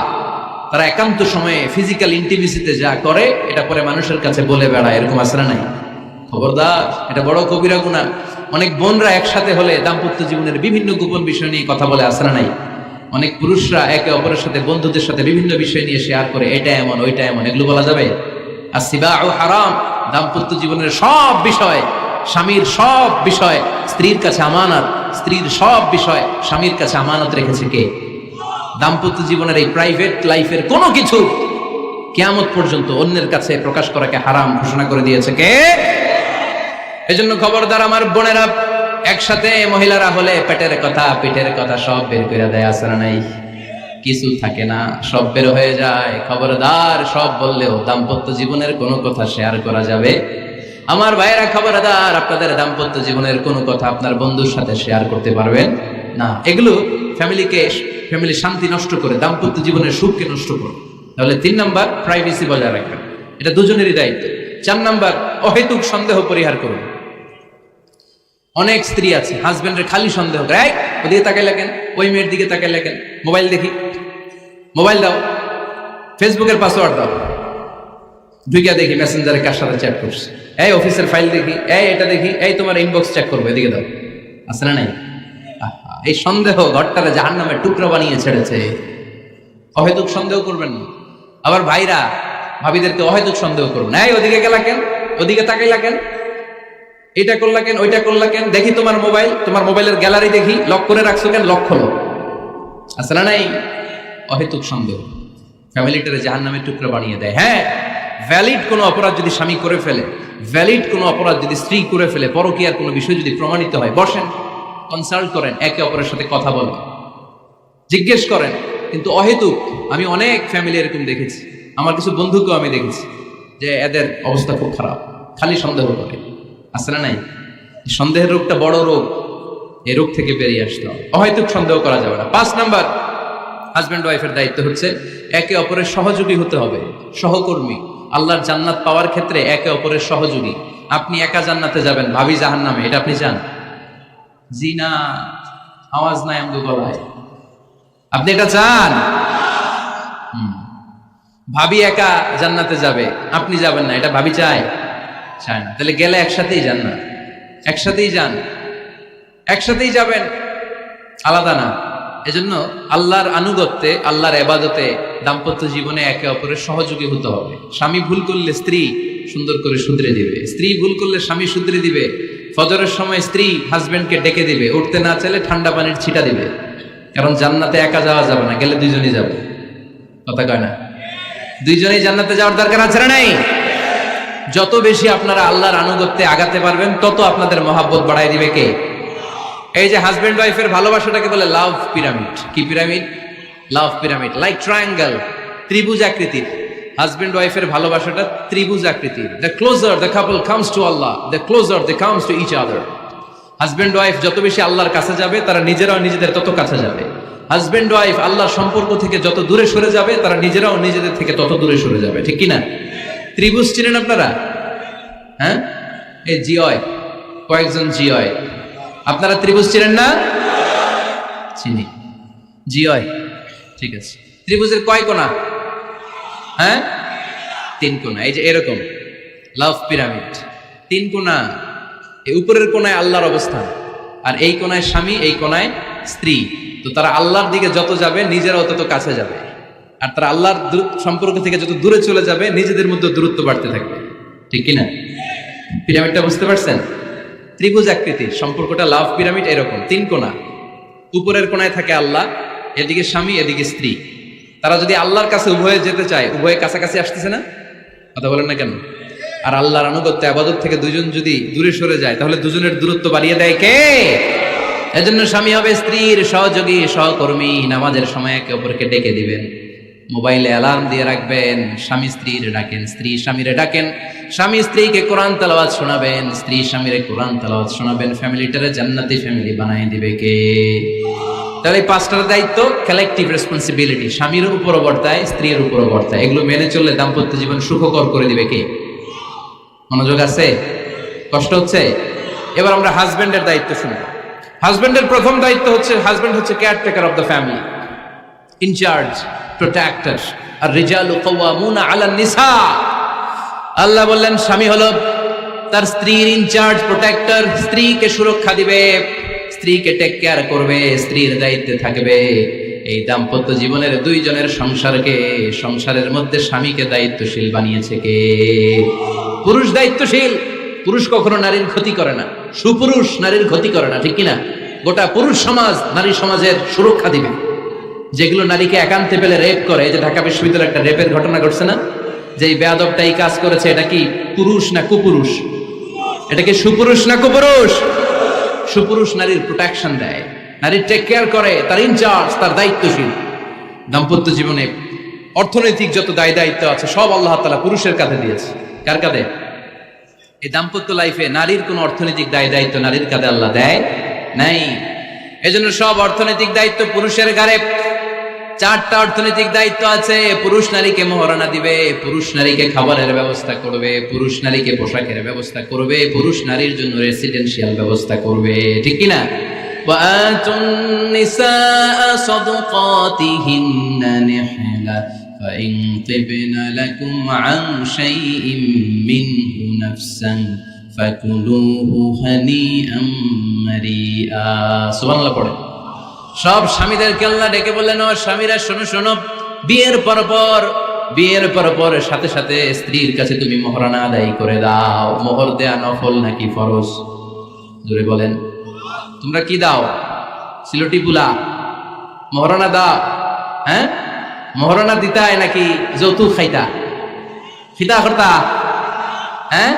তারা একান্ত সময়ে ফিজিক্যাল ইন্টিমেসিতে যা করে এটা পরে মানুষের কাছে বলে বেড়ায়। এরকম আছে না নাই? খবরদার, এটা বড় কবিরা গুনাহ। অনেক বোনরা একসাথে হলে দাম্পত্য জীবনের বিভিন্ন গোপন বিষয় নিয়ে কথা বলে, আছে না নাই? অনেক পুরুষরা একে অপরের সাথে, বন্ধুদের সাথে বিভিন্ন বিষয় নিয়ে শেয়ার করে, এটা এমন ওইটা এমন, এগুলো বলা যাবে? আসিবাউ হারাম। দাম্পত্য জীবনের সব বিষয়, স্বামীর সব বিষয় স্ত্রীর কাছে আমানত, স্ত্রীর সব বিষয় স্বামীর কাছে আমানত রেখেছে কে? দাম্পত্য জীবনের এই প্রাইভেট লাইফের কোনো কিছু কিয়ামত পর্যন্ত অন্যের কাছে প্রকাশ করাকে হারাম ঘোষণা করে দিয়েছে কে? এজন্য খবরদার আমার বোনেরা, একসাথে মহিলারা হলে পেটের কথা, পিঠের কথা সব বের করে দেয়, আছে না নাই? কিছু থাকে না, সব বের হয়ে যায়। খবরদার, সব বললেও দাম্পত্য জীবনের কোনো কথা শেয়ার করা যাবে? আমার ভাইয়েরা খবরদার, আপনাদের দাম্পত্য জীবনের কোনো কথা আপনার বন্ধুর সাথে শেয়ার করতে পারবেন না। এগুলো ফ্যামিলি শান্তি নষ্ট করে, দাম্পত্য জীবনের সুখকে নষ্ট করে। তাহলে 3 নাম্বার, প্রাইভেসি বজায় রাখবেন, এটা দুজনেরই দায়িত্ব। 4 নাম্বার, অহেতুক সন্দেহ পরিহার করুন। অনেক স্ত্রী আছে হাজবেন্ডের খালি সন্দেহ করে, এই ওদিকে তাকাই লাগেন, ওই মেয়ের দিকে তাকাই লাগেন, মোবাইল দেখি, মোবাইল দাও, ফেসবুকের পাসওয়ার্ড দাও, ঢুকিয়া দেখি মেসেঞ্জারে কার সাথে চ্যাট করছে, এই অফিসের ফাইল দেখি, এই এটা দেখি, এই তোমার ইনবক্স চেক করবো, এদিকে দাও, আছে না নাই? এই সন্দেহ ঘরটারে জাহান্নামের টুকরা বানিয়ে ছেড়েছে। অহেতুক সন্দেহ করবেন না। আবার ভাইরা ভাবিদেরকে অহেতুক সন্দেহ করবেন, এই ওদিকে গেলা কেন, ওদিকে তাকাইলা কেন, এটা করলা কেন, ওইটা করলা কেন, দেখি তোমার মোবাইল, তোমার মোবাইলের গ্যালারি দেখি, লক করে রাখছো কেন, লক খোলো, আছে না নাই? অহেতুক সন্দেহ ফ্যামিলিটারে জাহান্নামের টুকরা বানিয়ে দেয়। হ্যাঁ, ভ্যালিড কোনো অপরাধ যদি স্বামী করে ফেলে, ভ্যালিড কোনো অপরাধ যদি স্ত্রী করে ফেলে, পরকীয়ার কোনো বিষয় যদি প্রমাণিত হয়, বসেন, কনসাল্ট করেন, একে অপরের সাথে কথা বলেন, জিজ্ঞেস করেন। কিন্তু অহেতুক, আমি অনেক ফ্যামিলি এরকম দেখেছি, আমার কিছু বন্ধুকেও আমি দেখেছি যে এদের অবস্থা খুব খারাপ, খালি সন্দেহ করে, আছে না নাই? সন্দেহের রোগটা বড় রোগ, এই রোগ থেকে বেরিয়ে আসতে হবে। অহেতুক সন্দেহ করা যাবে না। 5 নাম্বার, হাজব্যান্ড ওয়াইফের দায়িত্ব হচ্ছে একে অপরের সহযোগী হতে হবে, সহকর্মী। আল্লাহর জান্নাত পাওয়ার ক্ষেত্রে একে অপরের সহযোগী। আপনি একা জান্নাতে যাবেন, ভাবি জাহান্নামে, এটা আপনি চান? জি না, আওয়াজ নাই আমগো গলায়। আপনি এটা চান? ভাবি একা জান্নাতে যাবে, আপনি যাবেন না, এটা ভাবি চায়? চায় না। তাহলে গেলে একসাথেই যান না, একসাথেই যান, একসাথেই যাবেন, আলাদা না। এজন্য আল্লাহর আনুগত্যে, আল্লাহর ইবাদতে দাম্পত্য জীবনে একে অপরের সহযোগী হতে হবে। স্বামী ভুল করলে স্ত্রী সুন্দর করে শুধরে দিবে, স্ত্রী ভুল করলে স্বামী শুধরে দিবে। ফজরের সময় স্ত্রী হাজবেন্ডকে ডেকে দিবে, উঠতে না চাইলে ঠান্ডা পানির ছিটা দিবে, কারণ জান্নাতে একা যাওয়া যাবে না, গেলে দুইজনই যাবে। কথা কয় না? দুইজনেই জান্নাতে যাওয়ার দরকার আছে না নাই? যত বেশি আপনারা আল্লাহর আনুগত্যে আগাতে পারবেন, তত আপনাদের মহাব্বত বাড়াই দিবে কে? এই যে হাজবেন্ড ওয়াইফের ভালোবাসাটাকে বলে লাভ পিরামিড। কি pyramid? Love pyramid, like triangle, ত্রিভুজ আকৃতির। হাজবেন্ড ওয়াইফের ভালোবাসাটা ত্রিভুজ আকৃতির। The closer the couple comes to Allah, the closer they comes to each other. Husband wife যত বেশি আল্লাহর কাছে যাবে, তারা নিজেরাও নিজেদের তত কাছে যাবে। হাজবেন্ড ওয়াইফ আল্লাহর সম্পর্ক থেকে যত দূরে সরে যাবে, তারা নিজেরাও নিজেদের থেকে তত দূরে সরে যাবে। ঠিক কিনা? ত্রিভুজ চিনেন আপনারা? হ্যাঁ, এই জিওয় কয়েকজন জিওয়, আপনারা ত্রিভুজ চিনেন না? চিনি, জিওয়। ঠিক আছে, ত্রিভুজের কয় কোণা? হ্যাঁ, 3 কোণা। এই যে এরকম লাভ পিরামিড, 3 কোণা। এই উপরের কোণায় আল্লাহর অবস্থান, আর এই কোণায় স্বামী, এই কোণায় স্ত্রী। তো তারা আল্লাহর দিকে যত যাবে, নিজেরাও তত কাছে যাবে। আর তারা আল্লাহর সম্পর্ক থেকে যত দূরে চলে যাবে, নিজেদের মধ্যে দূরত্ব বাড়তে থাকবে। ঠিক কিনা? পিরামিডটা বুঝতে পারছেন? ত্রিভুজ আকৃতির সম্পর্কটা লাভ পিরামিড এরকম, 3 কোণা। উপরের কোণায় থাকে আল্লাহ, এদিকে স্বামী, এদিকে স্ত্রী। তারা যদি আল্লাহর কাছে উভয়ে যেতে চায়, উভয়ে কাছাকাছি আসতেছে না? কথা বলেন না কেন? আর আল্লাহর আনুগত্য ইবাদত থেকে দুজন যদি দূরে সরে যায়, তাহলে দুজনের দূরত্ব বাড়িয়ে দেয় কে? এজন্য স্বামী হবে স্ত্রীর সহযোগী, সহকর্মী। নামাজের সময় একে অপরকে ডেকে দিবেন, মোবাইলে অ্যালার্ম দিয়ে রাখবেন। স্বামী স্ত্রীর ডাকেন, স্ত্রী স্বামীরে ডাকেন। স্বামী স্ত্রীকে কোরআন তেলাওয়াত শোনাবেন, স্ত্রী স্বামীরে কোরআন তেলাওয়াত শোনাবেন। ফ্যামিলিটারে জান্নাতি ফ্যামিলি বানাই দিবে কে? তাহলে এই 5টার দায়িত্ব কালেকটিভ রেসপন্সিবিলিটি, স্বামীর উপরও বর্তায়, স্ত্রীর উপরও বর্তায়। এগুলো মেনে চললে দাম্পত্য জীবন সুখকর করে দিবে কে? মনোযোগ আছে? কষ্ট হচ্ছে? এবার আমরা হাজবেন্ডের দায়িত্ব শুনব। হাজবেন্ডের প্রথম দায়িত্ব হচ্ছে, হাজবেন্ড হচ্ছে caretaker of the family, in charge, protector. আর রিজালু কাওয়ামুনা আলান নিসা। আল্লাহ বললেন স্বামী হলো তার স্ত্রীর ইনচার্জ, প্রোটেক্টর। স্ত্রীকে সুরক্ষা দিবে, স্ত্রীকে টেক কেয়ার করবে, স্ত্রীর দায়িত্বে থাকবে। এই দাম্পত্য জীবনের দুইজনের সংসারকে, সংসারের মধ্যে স্বামীকে দায়িত্বশীল বানিয়েছে কে? পুরুষ দায়িত্বশীল। পুরুষ কখনো নারীর ক্ষতি করে না, সুপুরুষ নারীর ক্ষতি করে না। ঠিক কিনা? গোটা পুরুষ সমাজ নারী সমাজের সুরক্ষা দিবে। যেগুলো নারীকে একান্তে পেলে রেপ করে, এই যে ঢাকা বিশ্ববিদ্যালয়ে একটা রেপের ঘটনা ঘটছে না, যে এই বেয়াদবটা এই কাজ করেছে, এটা কি পুরুষ না কুপুরুষ? এটা কি সুপুরুষ না কুপুরুষ? সুপুরুষ নারীর প্রোটেকশন দেয়, নারীর টেক কেয়ার করে, তার ইনচার্জ, তার দায়িত্বশীল। দাম্পত্য জীবনে অর্থনৈতিক যত দায় দায়িত্ব আছে, সব আল্লাহ তাআলা পুরুষের কাঁধে দিয়েছে। কার কাঁধে? এই দাম্পত্য লাইফে নারীর কোন অর্থনৈতিক দায় দায়িত্ব নারীর কাঁধে আল্লাহ দেয় নাই। এজন্য সব অর্থনৈতিক দায়িত্ব পুরুষের ঘাড়ে। 4টা অর্থনৈতিক দায়িত্ব আছে। পুরুষ নারীকে মহারণা দিবে, পুরুষ নারীকে খাবারের ব্যবস্থা করবে, পুরুষ নারীকে পোশাকের ব্যবস্থা করবে, পুরুষ নারীর জন্য রেসিডেন্সিয়াল ব্যবস্থা করবে। ঠিক কিনা? وَآتُوا النِّسَاءَ صَدُقَاتِهِنَّ نِحْلَةً فَإِن طِبْنَ لَكُمْ عَنْ شَيْءٍ مِّنْهُ نَفْسًا فَكُلُوهُ هَنِيئًا مَرِيئًا। সুবহানাল্লাহ পড়ে। সব স্বামীদেরকে আল্লাহ ডেকে বললেন, ও স্বামীরা শোনো শোনো, বিয়ের পর সাথে সাথে স্ত্রীর কাছে তুমি মোহরানা আদায় করে দাও। মোহর দেয়া নফল নাকি ফরজ? জোরে বলেন। তোমরা কি দাও? সিলটি পুলা মোহরানা দাও? হ্যাঁ, মোহরানা দিতাই নাকি যৌতুক খাইতা? খিতা করতা? হ্যাঁ,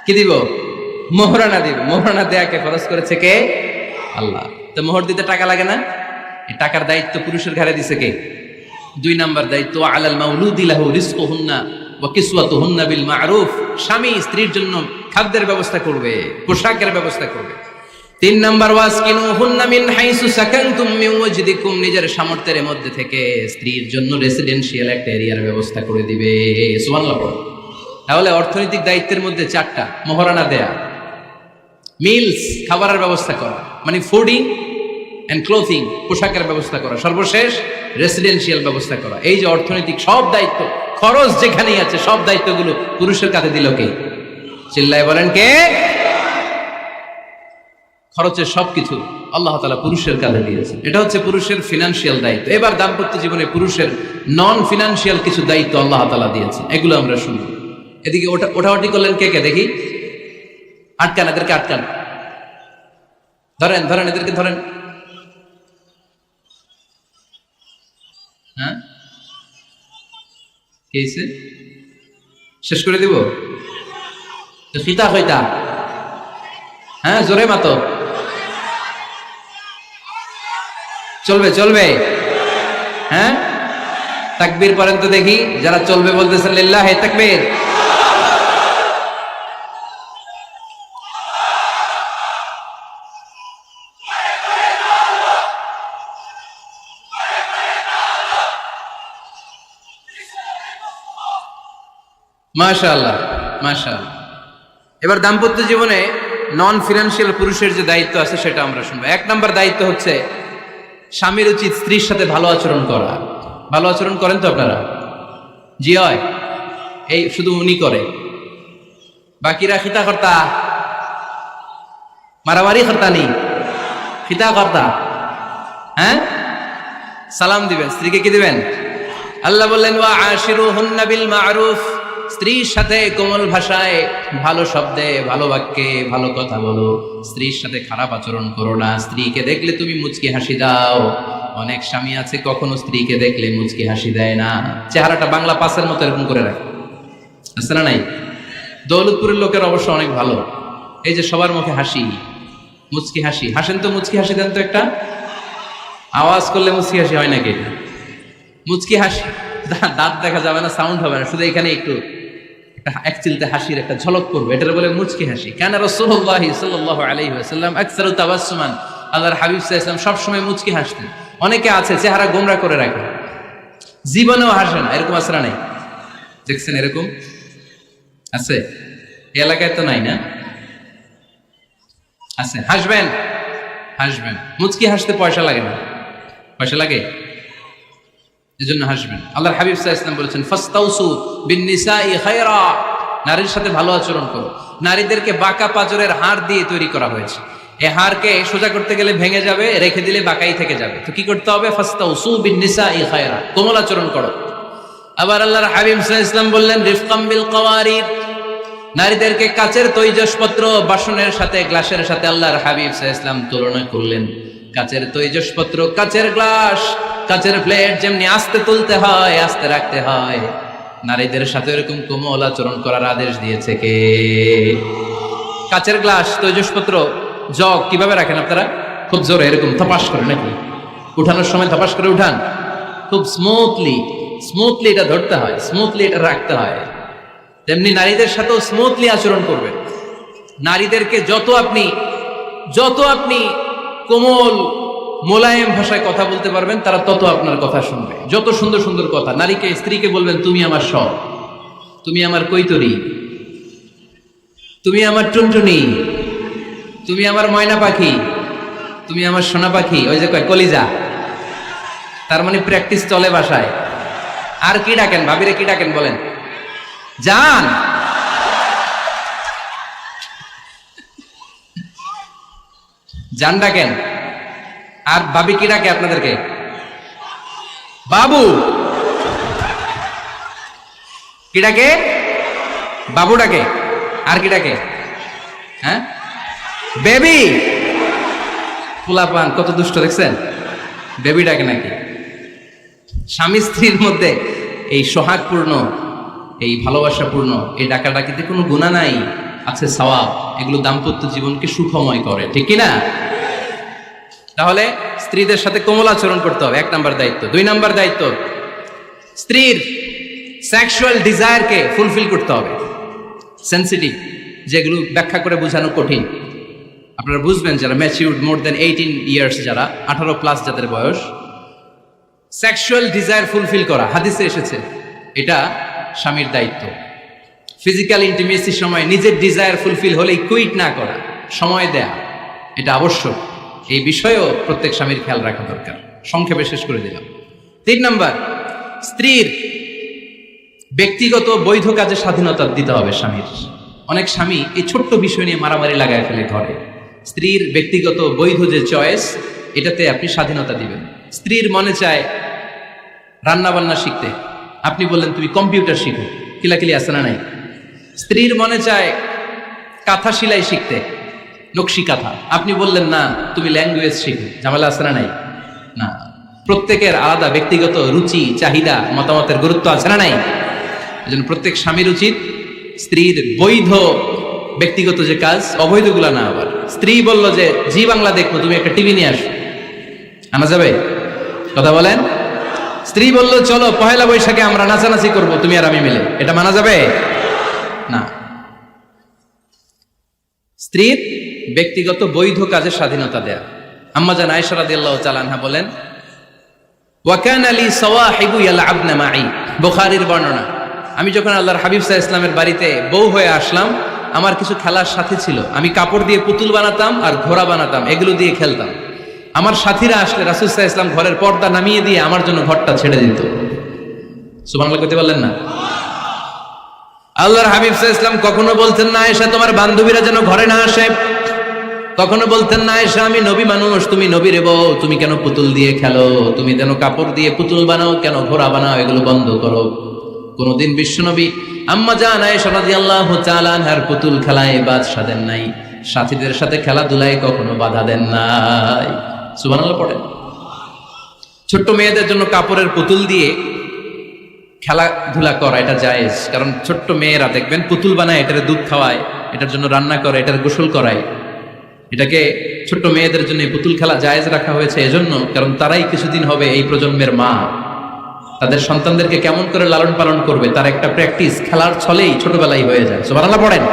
কি দিব? মোহরানা দিব। মোহরানা দেয়াকে ফরজ করেছে কে? আল্লাহ। তো মোহর দিতে টাকা লাগে না? এই টাকার দায়িত্ব পুরুষের ঘাড়ে দিছে কে? 2 নাম্বার দায়িত্ব, আলাল মাউলুদি লাহু রিজকুহুন্না ওয়া কিসওয়াতুহুন্না বিল মা'রুফ। স্বামী স্ত্রীর জন্য খাদ্যের ব্যবস্থা করবে, পোশাকের ব্যবস্থা করবে। 3 নাম্বার, ওয়াসকিনুহুন্না মিন হাইসু সাকানতুম মিন ওয়াজদিকুম। নিজের সামর্থ্যের মধ্যে থেকে স্ত্রীর জন্য রেসিডেন্সিয়াল একটা এরিয়ার ব্যবস্থা করে দিবে। সুবহানাল্লাহ। তাহলে অর্থনৈতিক দায়িত্বের মধ্যে 4টা: মোহরানা দেয়া, মিলস খাবারের ব্যবস্থা করা, মানে ফুডিং এন্ড ক্লোথিং, পোশাকের ব্যবস্থা করা, সর্বশেষ রেসিডেন্সিয়াল ব্যবস্থা করা। এই যে অর্থনৈতিক সব দায়িত্ব, খরচ যেখানেই আছে, সব দায়িত্বগুলো পুরুষের কাঁধে দিল কে? চিল্লায় বলেন কে? খরচের সবকিছু আল্লাহ তাআলা পুরুষের কাঁধে দিয়েছেন। এটা হচ্ছে পুরুষের ফিনান্সিয়াল দায়িত্ব। এবার দাম্পত্য জীবনে পুরুষের নন ফিনান্সিয়াল কিছু দায়িত্ব আল্লাহ তাআলা দিয়েছেন, এগুলো আমরা শুনবো। এদিকে ওঠাওটি করলেন কে কে দেখি? আটকান, এদেরকে আটকান, ধরেন ধরেন, এদেরকে ধরেন। হ্যাঁ, কি হয়েছে? শেষ করে দিব তো খিতা হইতা? হ্যাঁ, জোরে মাতো, চলবে চলবে। হ্যাঁ, তাকবীর পড়েন তো দেখি, যারা চলবে বলতেছেন লিল্লাহি তাকবীর। মাশাআল্লাহ মাশাআল্লাহ। এবার দাম্পত্য জীবনে নন ফিনান্সিয়াল পুরুষের যে দায়িত্ব আছে সেটা আমরা শুনবো। এক নম্বর দায়িত্ব হচ্ছে স্বামীর উচিত স্ত্রীর সাথে ভালো আচরণ করা। ভালো আচরণ করেন তো আপনারা? জি হয়, এই শুধু উনি করে, বাকিরা খিতা কর্তা, মারামারি কর্তা নেই, খিতা কর্তা। হ্যাঁ, সালাম দিবেন, স্ত্রীকে কি দিবেন? আল্লাহ বললেন ওয়া আশিরুহুন্না বিল মা'রুফ, স্ত্রীর সাথে কোমল ভাষায়, ভালো শব্দে, ভালো বাক্যে ভালো কথা বলো। স্ত্রীর সাথে খারাপ আচরণ করো না। স্ত্রীকে দেখলে তুমি মুচকি হাসি দাও। অনেক স্বামী আছে কখনো স্ত্রীকে দেখলে মুচকি হাসি দেয় না, চেহারাটা বাংলা পাসের মতো এরকম করে রাখে, আছে না নাই? দৌলতপুরের লোকের অবশ্য অনেক ভালো, এই যে সবার মুখে হাসি, মুচকি হাসি। হাসেন তো, মুচকি হাসি দেন তো একটা। আওয়াজ করলে মুচকি হাসি হয় নাকি? মুচকি হাসি, দাঁত দেখা যাবে না, সাউন্ড হবে না, শুধু এখানে একটু এক চিলতে হাসির একটা ঝলক করবে, এটার বলে মুচকি হাসি। কেন রাসূলুল্লাহ সাল্লাল্লাহু আলাইহি ওয়াসাল্লাম আকসারু তাবাসসুমান, আল্লাহর হাবিব সাল্লাল্লাহু আলাইহি ওয়াসাল্লাম সব সময় মুচকি হাসতেন। অনেকে আছে চেহারা গোমরা করে রাখে, জীবনেও হাসে না, এরকম আছে না নাই? দেখছেন এরকম আছে? এই এলাকায় তো নাই না? আছে। হাসবেন হাসবেন, মুচকি হাসতে পয়সা লাগে না, পয়সা লাগে, এজন্য হাসবেন। আল্লাহর হাবিব সাল্লাল্লাহু আলাইহি ওয়াসাল্লাম বলেছেন ফাস্তাউসু বিন-নিসাই খায়রা, নারীর সাথে ভালো আচরণ করো। নারীদেরকে বাঁকা পাঁজরের হাড় দিয়ে তৈরি করা হয়েছে। এই হাড়কে সোজা করতে গেলে ভেঙে যাবে, রেখে দিলে বাঁকাই থেকে যাবে। তো কি করতে হবে? ফাস্তাউসু বিন-নিসাই খায়রা, কোমল আচরণ করো। আবার আল্লাহর হাবিব সাল্লাল্লাহু আলাইহি ওয়াসাল্লাম বললেন রিফকাম বিল কাওয়ারিদ, নারীদেরকে কাচের তৈজসপত্র, বাসনের সাথে, গ্লাসের সাথে আল্লাহর হাবিব সাল্লাল্লাহু আলাইহি ওয়াসাল্লাম তুলনা করলেন। কাচের তৈজসপত্র, কাচের গ্লাস, কাচের প্লেট যেমনি আস্তে তুলতে হয়, আস্তে রাখতে হয়, নারীদের সাথে এরকম কোমল আচরণ করার আদেশ দিয়েছে কে? কাচের গ্লাস, তৈজসপত্র, জগ কিভাবে রাখেন আপনারা? খুব জোরে এরকম থপাস করে নাকি? উঠানোর সময় থপাস করে উঠান? খুব স্মুথলি এটা ধরতে হয়, স্মুথলি এটা রাখতে হয়। তেমনি নারীদের সাথেও স্মুথলি আচরণ করবেন। নারীদেরকে যত আপনি কোমল মোলায়েম ভাষায় কথা বলতে পারবেন, তারা তত আপনার কথা শুনবে। যত সুন্দর সুন্দর কথা, নারীকে, স্ত্রীকে বলবেন তুমি আমার সব, তুমি আমার কৈতরী, তুমি আমার টুনটুনি, তুমি আমার ময়না পাখি, তুমি আমার সোনা পাখি। ওই যে কয় কলিজা, তার মানে প্র্যাকটিস চলে বাসায়। আর কি ডাকেন? ভাবিরে কি ডাকেন বলেন? জান। জান ডাকেন। আর ভাবি কি ডাকে আপনাদেরকে? বাবু। কি ডাকে? বাবু ডাকে। আর কি ডাকে? হ্যাঁ, বেবি। পোলাপান কত দুষ্ট দেখছেন, বেবি ডাকে নাকি? স্বামী স্ত্রীর মধ্যে এই সোহাগপূর্ণ, এই ভালোবাসাপূর্ণ এই ডাকাডাকিতে কোনো গুনাহ নাই, আছে সওয়াব। এগুলো দাম্পত্য জীবনকে সুখময় করে, ঠিক কি না? তাহলে স্ত্রীদের সাথে কোমল আচরণ করতে হবে, 1 নাম্বার দায়িত্ব। 2 নাম্বার দায়িত্ব, স্ত্রীর সেক্সুয়াল ডিজায়ারকে ফুলফিল করতে হবে। সেনসিটিভ, যেগুলো ব্যাখ্যা করে বোঝানো কঠিন। আপনারা বুঝবেন যারা ম্যাচিউরড, মোর দেন 18 ইয়ার্স, যারা 18+ যাদের বয়স, সেক্সুয়াল ডিজায়ার ফুলফিল করা হাদিসে এসেছে, এটা স্বামীর দায়িত্ব। ফিজিক্যাল ইন্টিমেসির সময় নিজের ডিজায়ার ফুলফিল হলেই কুইট না করা, সময় দেয়া, এটা আবশ্যক। এই বিষয়েও প্রত্যেক স্বামীর খেয়াল রাখা দরকার। সংক্ষেপে শেষ করে দিলাম। 3 নাম্বার, স্ত্রীর ব্যক্তিগত বৈধ কাজে স্বাধীনতা দিতে হবে স্বামীর। অনেক স্বামী এই ছোট্ট বিষয় নিয়ে মারামারি লাগায় ফেলে ঘরে। স্ত্রীর ব্যক্তিগত বৈধ যে চয়েস, এটাতে আপনি স্বাধীনতা দিবেন। স্ত্রীর মনে চায় রান্না বান্না শিখতে, আপনি বললেন তুমি কম্পিউটার শিখো, কিলাকিলি আছে না নাই? স্ত্রীর মনে চায় কাঁথা সেলাই শিখতে, নকশি কাঁথা, আপনি বললেন না তুমি ল্যাঙ্গুয়েজ শিখো, ঝামেলা আছে না নাই? না, প্রত্যেকের আলাদা ব্যক্তিগত রুচি, চাহিদা, মতামতের গুরুত্ব আছে না নাই? এজন্য প্রত্যেক স্বামীর উচিত স্ত্রীর বৈধ ব্যক্তিগত যে কাজ, অবৈধগুলা না। আবার স্ত্রী বলল যে জি বাংলা দেখবো, তুমি একটা টিভি নিয়ে আসো, আনা যাবে? কথা বলেন। স্ত্রী বলল চলো পহেলা বৈশাখে আমরা নাচানাচি করব, তুমি আর আমি মিলে, এটা মানা যাবে না। স্ত্রীর ব্যক্তিগত বৈধ কাজের স্বাধীনতা দেয়া। আম্মাজান আয়েশা রাদিয়াল্লাহু তাআলা আনহা বলেন, ওয়া কানা লি সাওয়াহিবু ইয়ালআবনা মাই, বুখারীর বর্ণনা, আমি যখন আল্লাহর হাবিব সাল্লাল্লাহু আলাইহি ওয়াসাল্লামের বাড়িতে বউ হয়ে আসলাম, আমার কিছু খেলার সাথী ছিল, আমি কাপড় দিয়ে পুতুল বানাতাম আর ঘোড়া বানাতাম, এগুলো দিয়ে খেলতাম। আমার সাথীরা আসলে রাসূল সাল্লাল্লাহু আলাইহি ওয়াসাল্লাম ঘরের পর্দা নামিয়ে দিয়ে আমার জন্য ঘরটা ছেড়ে দিত। সুবহানাল্লাহ কইতে পারলেন না? আল্লাহর হাবিব সাল্লাল্লাহু আলাইহি ওয়াসাল্লাম কখনো বলতেন না আয়েশা তোমার বান্ধবীরা যেন ঘরে না আসে, কখনো বলতেন না আয়েশা আমি নবী মানুষ, তুমি নবীর বউ, তুমি কেন পুতুল দিয়ে খেলো, তুমি যেন কাপড় দিয়ে পুতুল বানাও, কেন ঘোড়া বানাও, এগুলো বন্ধ করো। কোনদিন বিশ্বনবী আম্মা জান আয়েশা রাদিয়াল্লাহু তাআলা আনহার পুতুল খেলায় বাধা দেন নাই, সাথীদের সাথে খেলাধুলায় কখনো বাধা দেন নাই। সুবহানাল্লাহ পড়েন। ছোট্ট মেয়েদের জন্য কাপড়ের পুতুল দিয়ে খেলাধুলা করা এটা জায়েজ, কারণ ছোট্ট মেয়েরা দেখবেন পুতুল বানায়, এটার দুধ খাওয়ায়, এটার জন্য রান্না করে, এটার গোসল করায়। এটাকে ছোট্ট মেয়েদের জন্য পুতুল খেলা জায়েজ রাখা হয়েছে এজন্য, কারণ তারাই কিছুদিন হবে এই প্রজন্মের মা, তাদের সন্তানদেরকে কেমন করে লালন পালন করবে তার একটা প্র্যাকটিস খেলার ছলেই ছোটবেলায় হয়ে যায়। সুবহানাল্লাহ পড়েন।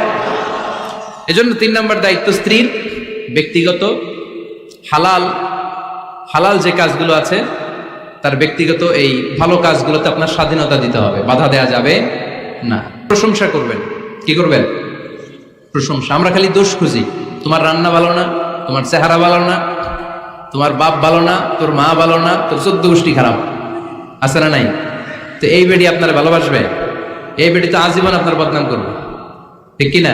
এজন্য 3 নম্বর দায়িত্ব স্ত্রীর ব্যক্তিগত হালাল যে কাজগুলো আছে তার ব্যক্তিগত এই ভালো কাজগুলোতে আপনার স্বাধীনতা দিতে হবে, বাধা দেয়া যাবে না। প্রশংসা করবেন। কি করবেন? প্রশংসা। আমরা খালি দোষ খুঁজি, তোমার রান্না ভালো না, তোমার চেহারা ভালো না, তোমার বাপ ভালো না, তোর মা ভালো না, তোর 14 গোষ্ঠী খারাপ, আছে না নাই? তো এই বেডি আপনার ভালোবাসবে? এই বেডি তো আজীবন আপনার বদনাম করবে, ঠিক কিনা?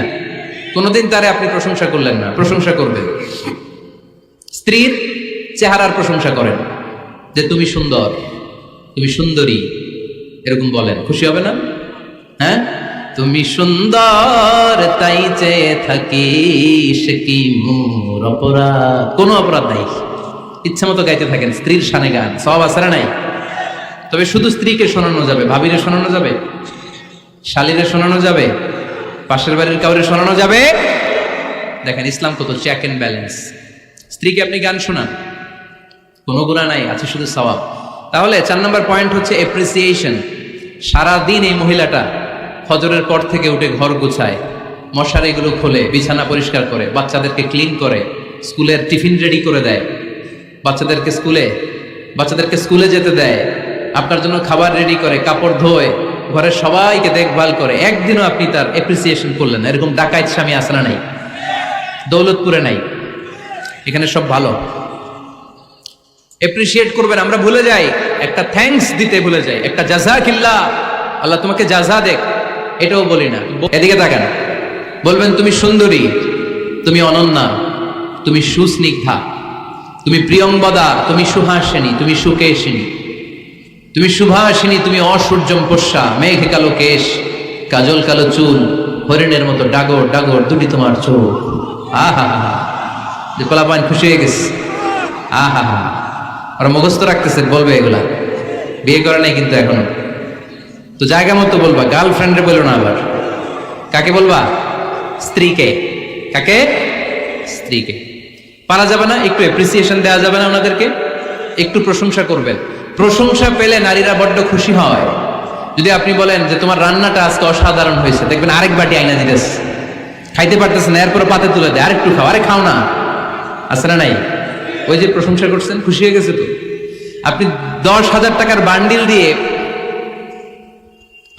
কোনোদিন তারে আপনি প্রশংসা করলেন না, প্রশংসা করবেন। স্ত্রীর চেহারার প্রশংসা করেন, যে তুমি সুন্দর, তুমি সুন্দরী, এরকম বলেন, খুশি হবে না? হ্যাঁ, তুমি সুন্দর তাই চেয়ে থাকি, সে কি মোর অপরাধ? কোনো অপরাধ নাই, ইচ্ছা মতো গাইতে থাকেন স্ত্রীর শানে গান, সব আছে না নাই? তবে শুধু স্ত্রীকে শোনানো যাবে, ভাবিরে শোনানো যাবে, শালীরে শোনানো যাবে, পাশের বাড়ির কাউরে শোনানো যাবে? দেখেন ইসলাম কত চেক এন্ড ব্যালেন্স। স্ত্রীকে আপনি গান শোনান, কোনো গুনাহ নাই, আছে শুধু সওয়াব। তাহলে 4 নম্বর পয়েন্ট হচ্ছে এপ্রিসিয়েশন। সারাদিন এই মহিলাটা ফজরের পর থেকে উঠে ঘর গুছায়, মশারিগুলো খোলে, বিছানা পরিষ্কার করে, বাচ্চাদেরকে ক্লিন করে, স্কুলের টিফিন রেডি করে দেয়, বাচ্চাদেরকে স্কুলে যেতে দেয়, আপনার জন্য খাবার রেডি করে, কাপড় ধোয়, ঘরের সবাইকে দেখভাল করে। একদিনও আপনি তার এপ্রিসিয়েশন করলেন না। এরকম ডাকাইত স্বামী আসে না নাই? দৌলতপুরে নাই, এখানে সব ভালো। এপ্রিসিয়েট করবেন। আমরা ভুলে যাই, একটা থ্যাঙ্কস দিতে ভুলে যাই, একটা জাযাকিল্লাহ, আল্লাহ তোমাকে জাযা দেখ, এটাও বলি না। এদিকে তাকান, বলবেন তুমি সুন্দরী, তুমি অনন্যা, তুমি সুস্নিগ্ধা, তুমি প্রিয়ংবদা, তুমি সুহাসিনী, তুমি সুকেশিনী, তুমি সুভাষিনী, তুমি অসূর্যম পোষ্যা, মেঘ কালো কেশ, কাজল কালো চুল, হরিণের মতো ডাগর ডাগর দুটি তোমার চোখ। আহা হা, যে কলাপান খুশি হয়ে গেছে। আহা হা, আর মুখস্থ রাখতেছেন, বলবে এগুলা, বিয়ে করে নাই কিন্তু এখনো। তো জায়গা মতো বলবা, গার্লফ্রেন্ডে বলো না। আবার কাকে বলবা? স্ত্রীকে। কাকে? স্ত্রীকে। পারা যাবে না? একটু এপ্রিসিয়েশন দেওয়া যাবে না? ওনাদেরকে একটু প্রশংসা করবেন। প্রশংসা পেলে নারীরা বড্ড খুশি হয়। যদি আপনি বলেন যে তোমার রান্নাটা আজকে অসাধারণ হয়েছে, দেখবেন আরেক বাটি আইনা দিতেছে, খাইতে পারতেছে না, এরপরে পাতে তুলে দেয়, আরেকটু খাও, আরে খাও না, আছে না নাই? ওই যে প্রশংসা করছেন, খুশি হয়ে গেছে। তো আপনি 10,000 টাকার বান্ডিল দিয়ে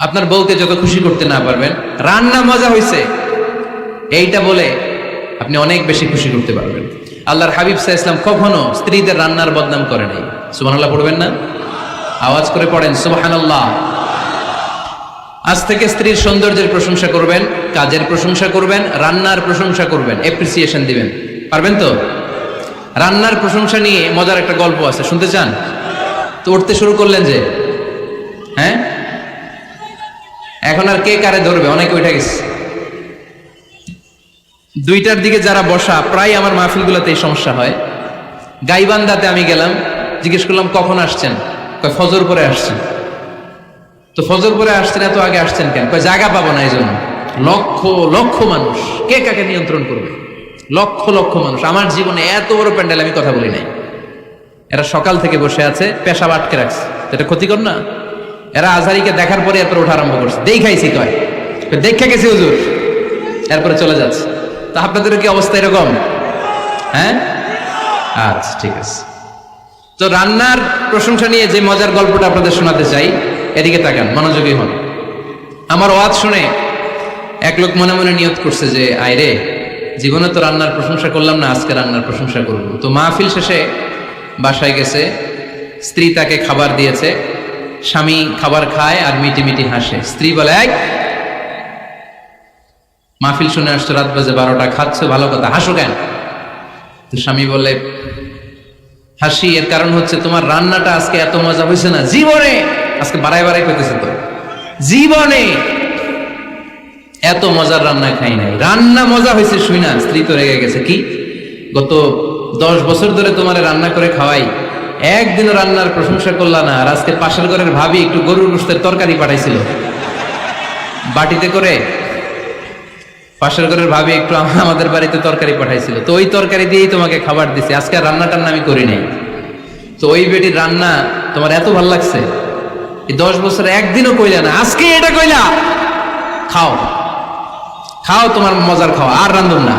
আপনার বউকে যত খুশি করতে না পারবেন, রান্না মজা হয়েছে এইটা বলে আপনি অনেক বেশি খুশি করতে পারবেন। আল্লাহর হাবিব সাল্লাল্লাহু আলাইহি ওয়াসাল্লাম কখনো স্ত্রীদের রান্নার বদনাম করে নাই। সুবহানাল্লাহ পড়বেন না? আওয়াজ করে পড়েন সুবহানাল্লাহ। আজ থেকে স্ত্রীর সৌন্দর্যের প্রশংসা করবেন, কাজের প্রশংসা করবেন, রান্নার প্রশংসা করবেন, এপ্রিসিয়েশন দিবেন। পারবেন তো? রান্নার প্রশংসা নিয়ে মজার একটা গল্প আছে, শুনতে চান? তো উঠতে শুরু করলেন যে, হ্যাঁ এখন আর কে কারে ধরবে, অনেকে উঠে গেছে। 2টার দিকে যারা বসা, প্রায় আমার মাহফিলগুলোতে এই সমস্যা হয়। গাইবান্ধাতে আমি গেলাম, জিজ্ঞেস করলাম কখন আসছেন, কয় ফজর পরে আসছেন। তো ফজর পরে আসছেন, এত আগে আসছেন কেন? কয় জায়গা পাবো না এই জন্য। লক্ষ লক্ষ মানুষ, কে কাকে নিয়ন্ত্রণ করবে? লক্ষ লক্ষ মানুষ। আমার জীবনে এত বড় প্যান্ডেল আমি কথা বলি নাই। এরা সকাল থেকে বসে আছে, পেশাব আটকে রাখছে, এটা ক্ষতিকর না? এরা আজহারিকে দেখার পরে এরপরে ওঠা আরম্ভ করছে, দেখাইছি, কয় দেখা গেছি হুজুর, এরপরে চলে যাচ্ছে। তা আপনাদের কি অবস্থা এরকম? হ্যাঁ, আচ্ছা ঠিক আছে। তো রান্নার প্রশংসা নিয়ে যে মজার গল্পটা আপনাদের শোনাতে চাই, এদিকে তাকান, মনোযোগী হন। আমার ওয়াজ শুনে এক লোক মনে মনে নিয়ত করছে যে আইরে, জীবনে তো রান্নার প্রশংসা করলাম না, আজকে রান্নার প্রশংসা করব। তো মাহফিল শেষে বাসায় গেছে, স্ত্রী তাকে খাবার দিয়েছে, স্বামী খাবার খায় আর মিটি মিটি হাসে। স্ত্রী বলে, এই মাহফিল শুনে আসছো, রাত বাজে 12টা, খাচ্ছ ভালো কথা, হাসো কেন? তো স্বামী বলে, হাসি এর কারণ হচ্ছে তোমার রান্নাটা আজকে এত মজা হয়েছে না জীবনে, আজকে বাড়ায় বাড়ায় পেতেছে, তো জীবনে এত মজার রান্না খাই নাই। রান্না মজা হয়েছে শুই না। স্ত্রী তো রেগে গেছে, কি গত 10 বছর ধরে তোমার রান্না করে খাওয়াই, একদিনও রান্নার প্রশংসা করলা না, আর আজকে পাশের ঘরের ভাবি একটু গরুর গোশতের তরকারি পাঠাইছিল বাটিতে করে, পাশের ঘরের ভাবি একটু আমাদের বাড়িতে তরকারি পাঠাইছিল, তো ওই তরকারি দিয়েই তোমাকে খাবার দিছি, আজকে আর রান্না টান্না আমি করি নাই। তো ওই বেটির রান্না তোমার এত ভালো লাগছে, এই 10 বছরে একদিনও কইলা না, আজকে এটা কইলা, খাও খাও, তোমার মজার খাও, আর রান্ধুন না।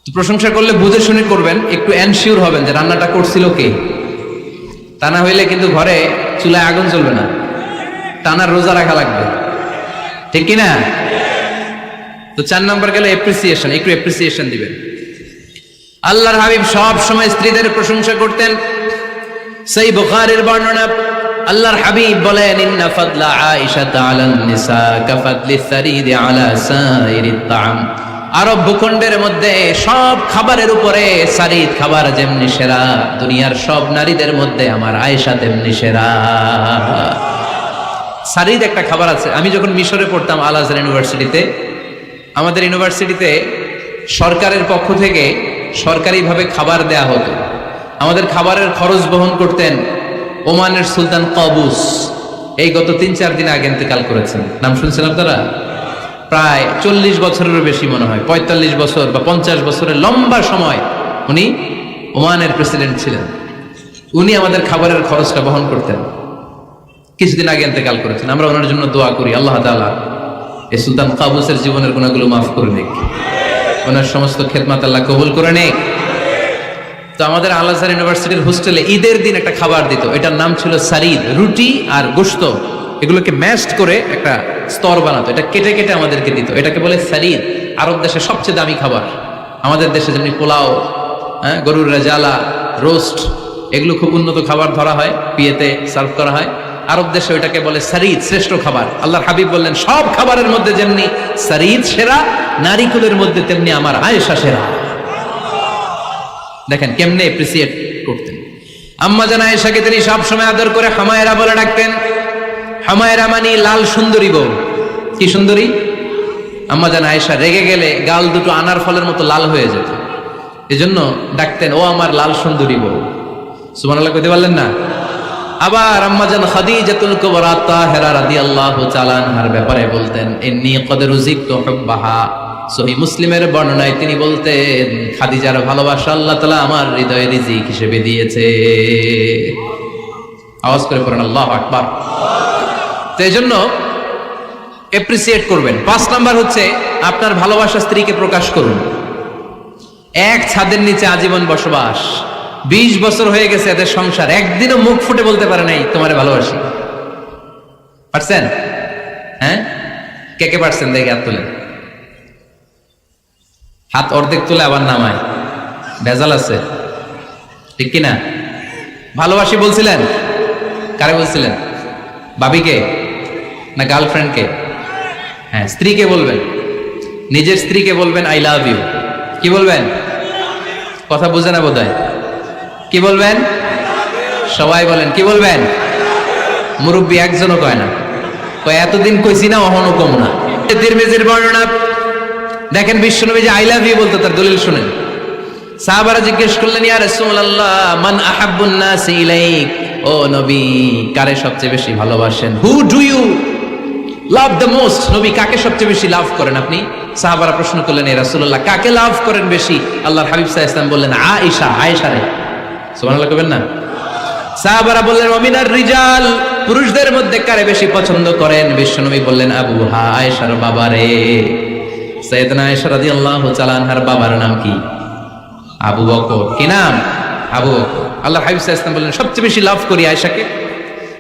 প্রশংসা করলে বুঝে শুনে করবেন, একটু এনশিওর হবেন যে রান্নাটা করছিল কে। তা না হইলে কিন্তু ঘরে চুলায় আগুন জ্বলবে না, টানা রোজা রাখা লাগবে, ঠিক কিনা? তো 4 নম্বর গেল এপ্রিসিয়েশন, একটু এপ্রিসিয়েশন দিবেন। আল্লাহর হাবিব সব সময় স্ত্রীদের প্রশংসা করতেন। সেই বুখারীর বর্ণনা, আল্লাহর হাবিব বলেন, ইন্না ফাদলা আয়েশা আলান নিসা কাফাদলি সারিদ আলা সাইরিত তাআম। আরব ভূখণ্ডের মধ্যে সব খাবারের উপরে সারিদ খাবার যেমনি সেরা, দুনিয়ার সব নারীদের মধ্যে আমার আয়েশা তেমনি সেরা। সারিদ একটা খাবার আছে। আমি যখন মিশরে পড়তাম আল আজহার ইউনিভার্সিটিতে, আমাদের ইউনিভার্সিটিতে সরকারের পক্ষ থেকে সরকারিভাবে খাবার দেয়া হতো। আমাদের খাবারের খরচ বহন করতেন ওমানের সুলতান কাবুস। এই গত 3-4 দিন আগে ইন্তেকাল করেছেন, নাম শুনছেন আপনারা? প্রায় 40 বছরেরও বেশি মনে হয়, 45 বছর বা 50 বছরের লম্বা সময় উনি ওমানের প্রেসিডেন্ট ছিলেন। উনি আমাদের খাবারের খরচটা বহন করতেন। কিছুদিন আগে ইন্তেকাল করেছেন। আমরা ওনার জন্য দোয়া করি, আল্লাহ তাআলা এই সুলতান কাবুসের জীবনের গুণাগুলো মাফ করে নিক, ওনার সমস্ত খেদমত আল্লাহ কবুল করে নিক। তো আমাদের আল আজহার ইউনিভার্সিটির হোস্টেলে ঈদের দিন একটা খাবার দিত, এটার নাম ছিল সারিদ। রুটি আর গোশত এগুলোকে ম্যাশড করে একটা স্তর বানাতো, এটা কেটে কেটে আমাদেরকে দিত, এটাকে বলে সারিদ। আরব দেশে সবচেয়ে দামি খাবার। আমাদের দেশে যেমনি পোলাও, গরুর রেজালা, রোস্ট, এগুলো খুব উন্নত খাবার ধরা হয়, বিয়েতে সার্ভ করা হয়। আরব দেশে ওইটাকে বলে সারিদ, শ্রেষ্ঠ খাবার। আল্লাহর হাবিব বললেন, সব খাবারের মধ্যে যেমনি সারিদ সেরা, নারীকুলের মধ্যে তেমনি আমার আয়েশা সেরা। দেখেন কেমনে এপ্রিসিয়েট করতেন। আম্মা জান আয়েশাকে তিনি সব সময় আদর করে হামায়রা বলে ডাকতেন। হামায়রা মানে লাল সুন্দরী বউ। কি সুন্দরী? আম্মা জান আয়েশা রেগে গেলে গাল দুটো আনার ফলের মতো লাল হয়ে যেত, এজন্য ডাকতেন, ও আমার লাল সুন্দরী বউ। সুবহানাল্লাহ কইতে পারলেন না? আবার আম্মা জান খাদিজাতুল কুবরা তাহেরা রাদিয়াল্লাহু তাআলা আনহার ব্যাপারে বলতেন, ইন্নী ক্বাদ রুজিকতু হুব্বাহা। সহিহ মুসলিমের বর্ণনায় তিনি বলতেন, খাদিজার ভালোবাসা আল্লাহ তাআলা আমার হৃদয়ে রিজিক হিসেবে দিয়েছে। আওয়াজ করে পড়েন আল্লাহু আকবার। তো এইজন্য এপ্রিসিয়েট করবেন। 5 নাম্বার হচ্ছে আপনার ভালোবাসা স্ত্রীকে প্রকাশ করুন। এক ছাদের নিচে আজীবন বসবাস, 20 বছর হয়ে গেছে এদের সংসার, একদিনও মুখ ফুটে বলতে পারে নাই তোমারে ভালোবাসি। পারছেন? হ্যাঁ, কে কে পারছেন? দেখে হাত তোলেন। হাত অর্ধেক তুলে আবার নামায়, ভেজাল আছে, ঠিক কিনা? ভালোবাসি বলছিলেন? কারে বলছিলেন? ভাবিকে না গার্লফ্রেন্ডকে? হ্যাঁ, স্ত্রীকে বলবেন, নিজের স্ত্রীকে বলবেন আই লাভ ইউ। কি বলবেন? কথা বুঝে না বোধহয়। কি বলবেন? সবাই বলেন কি বলবেন? মুরব্বী একজনও কয় না, কয় এতদিন কইছি না, অহনো কম না। তিরমিজির বর্ণনা দেখেন, বিশ্বনবী যে আই লাভ ইউ বলতো তার দলিল শুনেন। সাহাবারা জিজ্ঞেস করলেন, ইয়া রাসূলুল্লাহ মান আহাব্বুন নাস ইলাইক, ও নবী কারে সবচেয়ে বেশি ভালোবাসেন? Who do you love the most, নবী কাকে সবচেয়ে বেশি লাভ করেন আপনি? সাহাবারা প্রশ্ন করলেন, ইয়া রাসূলুল্লাহ কাকে লাভ করেন বেশি? আল্লাহর হাবিব সাল্লাল্লাহু আলাইহি ওয়াসাল্লাম বললেন, আয়েশা, আয়েশা রে। সুবহানাল্লাহ কইবেন না? সাহাবারা বললেন, ওমিনার রিজাল, পুরুষদের মধ্যে কারে বেশি পছন্দ করেন? বিশ্বনবী বললেন, আবুহা, আয়েশার বাবা রে। সাইয়েদনা আয়েশা রাদিয়াল্লাহু তাআলা আনহার বাবার নাম কি? আবু বকর। কি নাম? আবু বকর। আল্লাহর হাবিব সাল্লাল্লাহু আলাইহি ওয়াসাল্লাম বললেন, সবচেয়ে বেশি লাভ করি আয়েশাকে।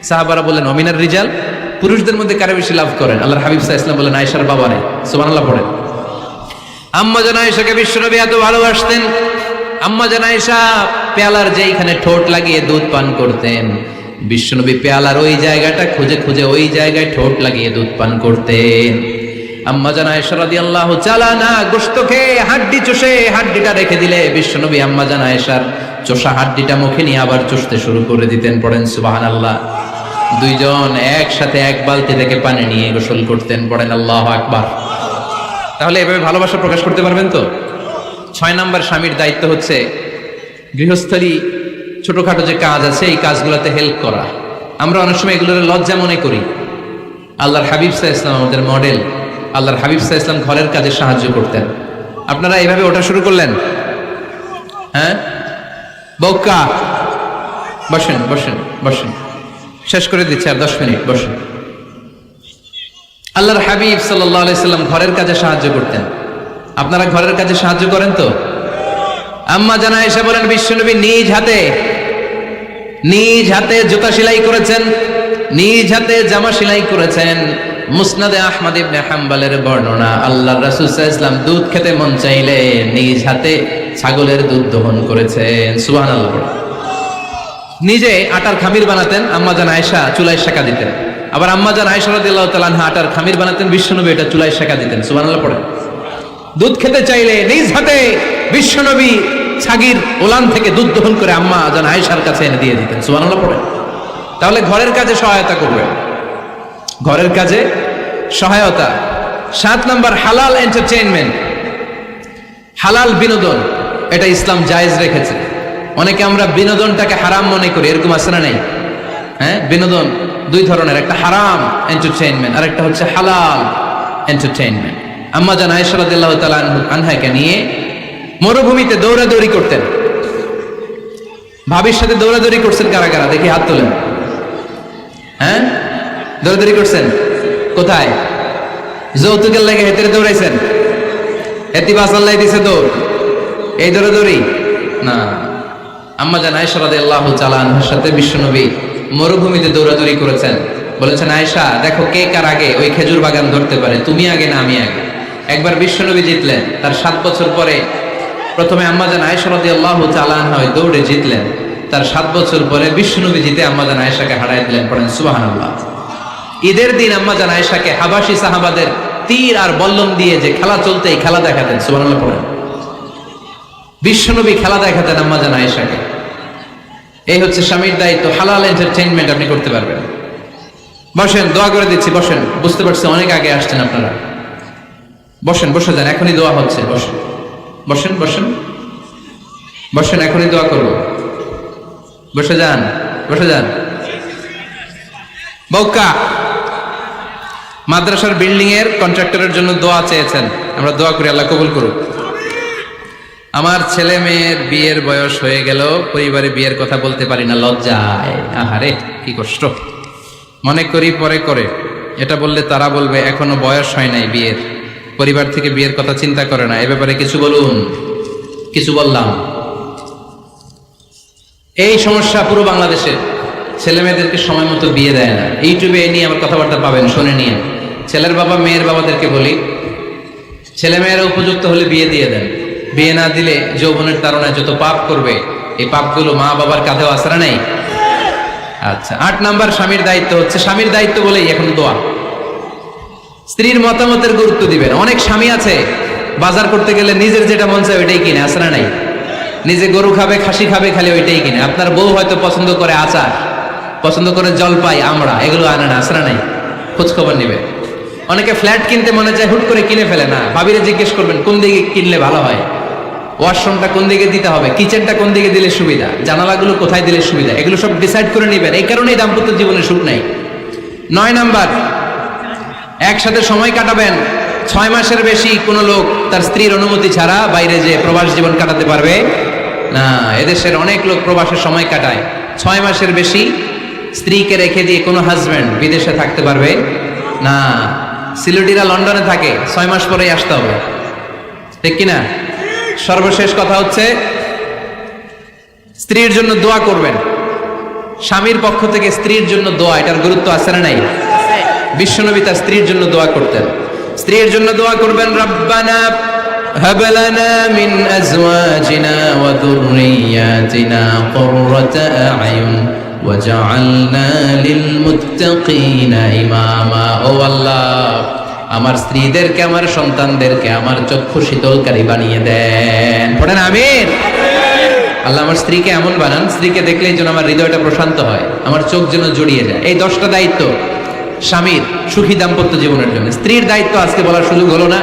সাহাবারা বললেন, ওমিনার রিজাল, পুরুষদের মধ্যে কারে বেশি লাভ করেন? আল্লাহর হাবিব সাল্লাল্লাহু আলাইহি ওয়াসাল্লাম বললেন, আয়েশার বাবা রে। সুবহানাল্লাহ পড়েন। আম্মা জান আয়েশাকে বিশ্বনবী এত ভালোবাসতেন, আম্মা জান আয়েশা পেয়ালার যেইখানে ঠোঁট লাগিয়ে দুধ পান করতেন, বিশ্বনবী পেয়ালার ওই জায়গাটা খুঁজে খুঁজে ওই জায়গায় ঠোঁট লাগিয়ে দুধ পান করতেন। আম্মা জান আয়েশা রাদিয়াল্লাহু তাআলা না গোশত খেয়ে হাড্ডি চষে হাড্ডিটা রেখে দিলে বিশ্বনবী আম্মা জান আয়েশার চষা হাড্ডিটা মুখে নিয়ে আবার চষতে শুরু করে দিতেন। পড়েন সুবহানাল্লাহ। দুইজন একসাথে এক বালতি থেকে পানি নিয়ে গোসল করতেন। পড়েন আল্লাহু আকবার। তাহলে এভাবে ভালোবাসা প্রকাশ করতে পারবেন তো? 6 নাম্বার স্বামীর দায়িত্ব হচ্ছে গৃহস্থলী ছোটখাটো যে কাজ আছে এই কাজগুলোতে হেল্প করা। আমরা অনেক সময় এগুলোর লজ্জা মনে করি। আল্লাহর হাবিব সাল্লাল্লাহু আলাইহি ওয়াসাল্লাম আমাদের মডেল। আল্লাহর হাবিব সাল্লাল্লাহু আলাইহি ওয়াসাল্লাম ঘরের কাজে সাহায্য করতেন। আপনারা এইভাবে ওঠা শুরু করলেন? হ্যাঁ, বউকা বসেন বসেন বসেন, শেষ করে দিচ্ছি আর 10 মিনিট, বসেন। আল্লাহর হাবিব সাল্লাল্লাহু আলাইহি সাল্লাম ঘরের কাজে সাহায্য করতেন। আপনারা ঘরের কাজে সাহায্য করেন তো? আম্মা জান আয়েশা বলেন, বিশ্বনবী নিজ হাতে জুতা সেলাই করেছেন, নিজ হাতে জামা সেলাই করেছেন। মুসনাদে আহমদ ইবনে হাম্বলের বর্ণনা, আল্লাহর রাসূল সাল্লাল্লাহু আলাইহি ওয়াসাল্লাম দুধ খেতে মন চাইলে নিজ হাতে ছাগলের দুধ দহন করেছেন। সুবহানাল্লাহ। নিজে আটার খামির বানাতেন, আম্মা জান আয়েশা চুলায় সেকা দিতেন। আবার আম্মা জান আয়েশা রাদিয়াল্লাহু তাআলা আনহা আটার খামির বানাতেন, বিশ্বনবী এটা চুলায় সেকা দিতেন। সুবহানাল্লাহ পড়েন। দুধ খেতে চাইলে নিজ হাতে বিশ্বনবী ছাগির ওলান থেকে দুধ দহন করে আম্মা জান আয়েশার কাছে এনে দিয়ে দিতেন। সুবহানাল্লাহ পড়েন। তাহলে ঘরের কাজে সহায়তা করবে, ঘরের কাজে সহায়তা। 7 নাম্বার হালাল এন্টারটেইনমেন্ট, হালাল বিনোদন, এটা ইসলাম জায়েজ রেখেছে। অনেকে আমরা বিনোদনটাকে হারাম মনে করি, এরকম আছে না নেই? হ্যাঁ, বিনোদন দুই ধরনের, একটা হারাম এন্টারটেইনমেন্ট আর একটা হচ্ছে হালাল এন্টারটেইনমেন্ট। আম্মা জান আয়েশা রাদিয়াল্লাহু তাআলা আনহাকে নিয়ে মরুভূমিতে দৌড়াদৌড়ি করতেন। ভাবির সাথে দৌড়াদৌড়ি করছেন কারা কারা? দেখি হাত তোলেন। হ্যাঁ, দৌড়াদৌড়ি করছেন কোথায়? যৌতুকের লাগে হেঁটে দৌড়াইছেন? হেতি বাস আল্লাহ দিছে দৌড়, এই দৌড়াদৌড়ি না। আম্মা জান আয়েশা রাদিয়াল্লাহু তাআলা আনহার সাথে বিশ্বনবী মরুভূমিতে দৌড়াদৌড়ি করেছেন। বলেছেন, আয়েশা দেখো কে কার আগে ওই খেজুর বাগান ধরতে পারে, তুমি আগে না আমি আগে। একবার বিশ্বনবী জিতলেন, তার 7 বছর পরে প্রথমে আম্মা জান আয়েশা রাদিয়াল্লাহু তাআলা আনহা ওই দৌড়ে জিতলেন। তার 7 বছর পরে বিশ্বনবী জিতে আম্মা জান আয়েশাকে হারাই দিলেন। পড়েন সুবহানাল্লাহ। ঈদের দিন আম্মা জান আয়েশাকে হাবাসি সাহাবাদের তীর আর বল্লম দিয়ে যে খেলা চলতে এই খেলা দেখাতেন। সুবহানাল্লাহ পড়েন। বিশ্বনবী খেলা দেখাতেন আম্মা জান আয়েশাকে। এই হচ্ছে স্বামীর দায়িত্ব। হালাল এন্টারটেইনমেন্ট আপনি করতে পারবেন। বসেন, দোয়া করে দিচ্ছি, বসেন। বুঝতে পারছি অনেক আগে আসছেন আপনারা, বসেন, বসে যান, এখনই দোয়া হচ্ছে। বসেন বসেন বসেন বসেন, এখনই দোয়া করবো। বসে যান, বসে যান। বউকা মাদ্রাসার বিল্ডিং এর কন্ট্রাক্টরের জন্য দোয়া চেয়েছেন, আমরা দোয়া করি আল্লাহ কবুল করুক। আমার ছেলে মেয়ের বিয়ের বয়স হয়ে গেল, পরিবারে বিয়ের কথা বলতে পারি না, লজ্জায়। আহারে কি কষ্ট। মনে করি পরে করে, এটা বললে তারা বলবে এখনো বয়স হয় নাই বিয়ের, পরিবার থেকে বিয়ের কথা চিন্তা করে না। এ ব্যাপারে কিছু বলুন। কিছু বললাম। এই সমস্যা পুরো বাংলাদেশে, ছেলে মেয়েদেরকে সময় মতো বিয়ে দেয় না। ইউটিউবে এই নিয়ে আমার কথাবার্তা পাবেন, শুনে নিয়ে। ছেলের বাবা মেয়ের বাবাদেরকে বলি, ছেলে মেয়েরা উপযুক্ত হলে বিয়ে দিয়ে দেন। বিয়ে না দিলে যৌবনের তাড়নায় যত পাপ করবে, এই পাপগুলো মা বাবার কাঁধেও আসরা নেই। আচ্ছা, 8 নাম্বার স্বামীর দায়িত্ব হচ্ছে, স্বামীর দায়িত্ব বলেই এখন দোয়া। স্ত্রীর মতামতের গুরুত্ব দিবেন। অনেক স্বামী আছে বাজার করতে গেলে নিজের যেটা মন চায় ওইটাই কিনে, আছে না নাই? নিজে গরু খাবে, খাসি খাবে, খালি ওইটাই কিনে। আপনার বউ হয়তো পছন্দ করে আচার, পছন্দ করে জলপাই, আমড়া, এগুলো আনে না, আছে না নাই? খোঁজ খবর নিবে। অনেকে ফ্ল্যাট কিনতে মনে চায়, হুট করে কিনে ফেলে না। ভাবিরে জিজ্ঞেস করবেন কোন দিকে কিনলে ভালো হয়, ওয়াশরুমটা কোন দিকে দিতে হবে, কিচেনটা কোন দিকে দিলে সুবিধা, জানালাগুলো কোথায় দিলে সুবিধা, এগুলো সব ডিসাইড করে নেবেন। এই কারণেই দাম্পত্য জীবনে সুখ নাই। 9 নাম্বার, একসাথে সময় কাটাবেন। 6 মাসের বেশি কোনো লোক তার স্ত্রীর অনুমতি ছাড়া বাইরে যে প্রবাস জীবন কাটাতে পারবে না। এদেশের অনেক লোক প্রবাসে সময় কাটায়। 6 মাসের বেশি স্ত্রীকে রেখে দিয়ে কোনো হাজব্যান্ড বিদেশে থাকতে পারবে না। সিলেটিরা লন্ডনে থাকে, 6 মাস পরেই আসতে হবে, ঠিক কিনা? সর্বশেষ কথা হচ্ছে, স্ত্রীর জন্য দোয়া করবেন। স্বামীর পক্ষ থেকে স্ত্রীর জন্য দোয়া, এটার গুরুত্ব আছে না নাই? বিশ্বনবী তার স্ত্রীর জন্য দোয়া করতেন। স্ত্রীর জন্য দোয়া করবেন, রব্বানা হাব লানা মিন আজওয়াজিনা ওয়া যুররিয়াতিনা কুররাতা আ'য়ুন ওয়াজআলনা লিল মুত্তাকিনা ইমামা। ও আল্লাহ, আমার স্ত্রীদেরকে, আমার সন্তানদেরকে আমার চক্ষু শীতলকারী বানিয়ে দেন। পড়েন আমিন। আল্লাহ আমার স্ত্রীকে এমন বানান, স্ত্রীকে দেখলেই যেন আমার হৃদয়টা প্রশান্ত হয়, আমার চোখ যেন জড়িয়ে যায়। এই 10টা দায়িত্ব স্বামীর সুখী দাম্পত্য জীবনের জন্য। স্ত্রীর দায়িত্ব আজকে বলার সুযোগ হলো না,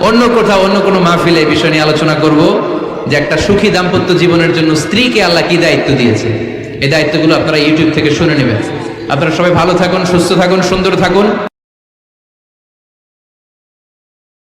অন্য কোথাও অন্য কোনো মাহফিলে এই বিষয় নিয়ে আলোচনা করব, যে একটা সুখী দাম্পত্য জীবনের জন্য স্ত্রীকে আল্লাহ কি দায়িত্ব দিয়েছে। এই দায়িত্বগুলো আপনারা ইউটিউব থেকে শুনে নেবেন। আপনারা সবাই ভালো থাকুন, সুস্থ থাকুন, সুন্দর থাকুন।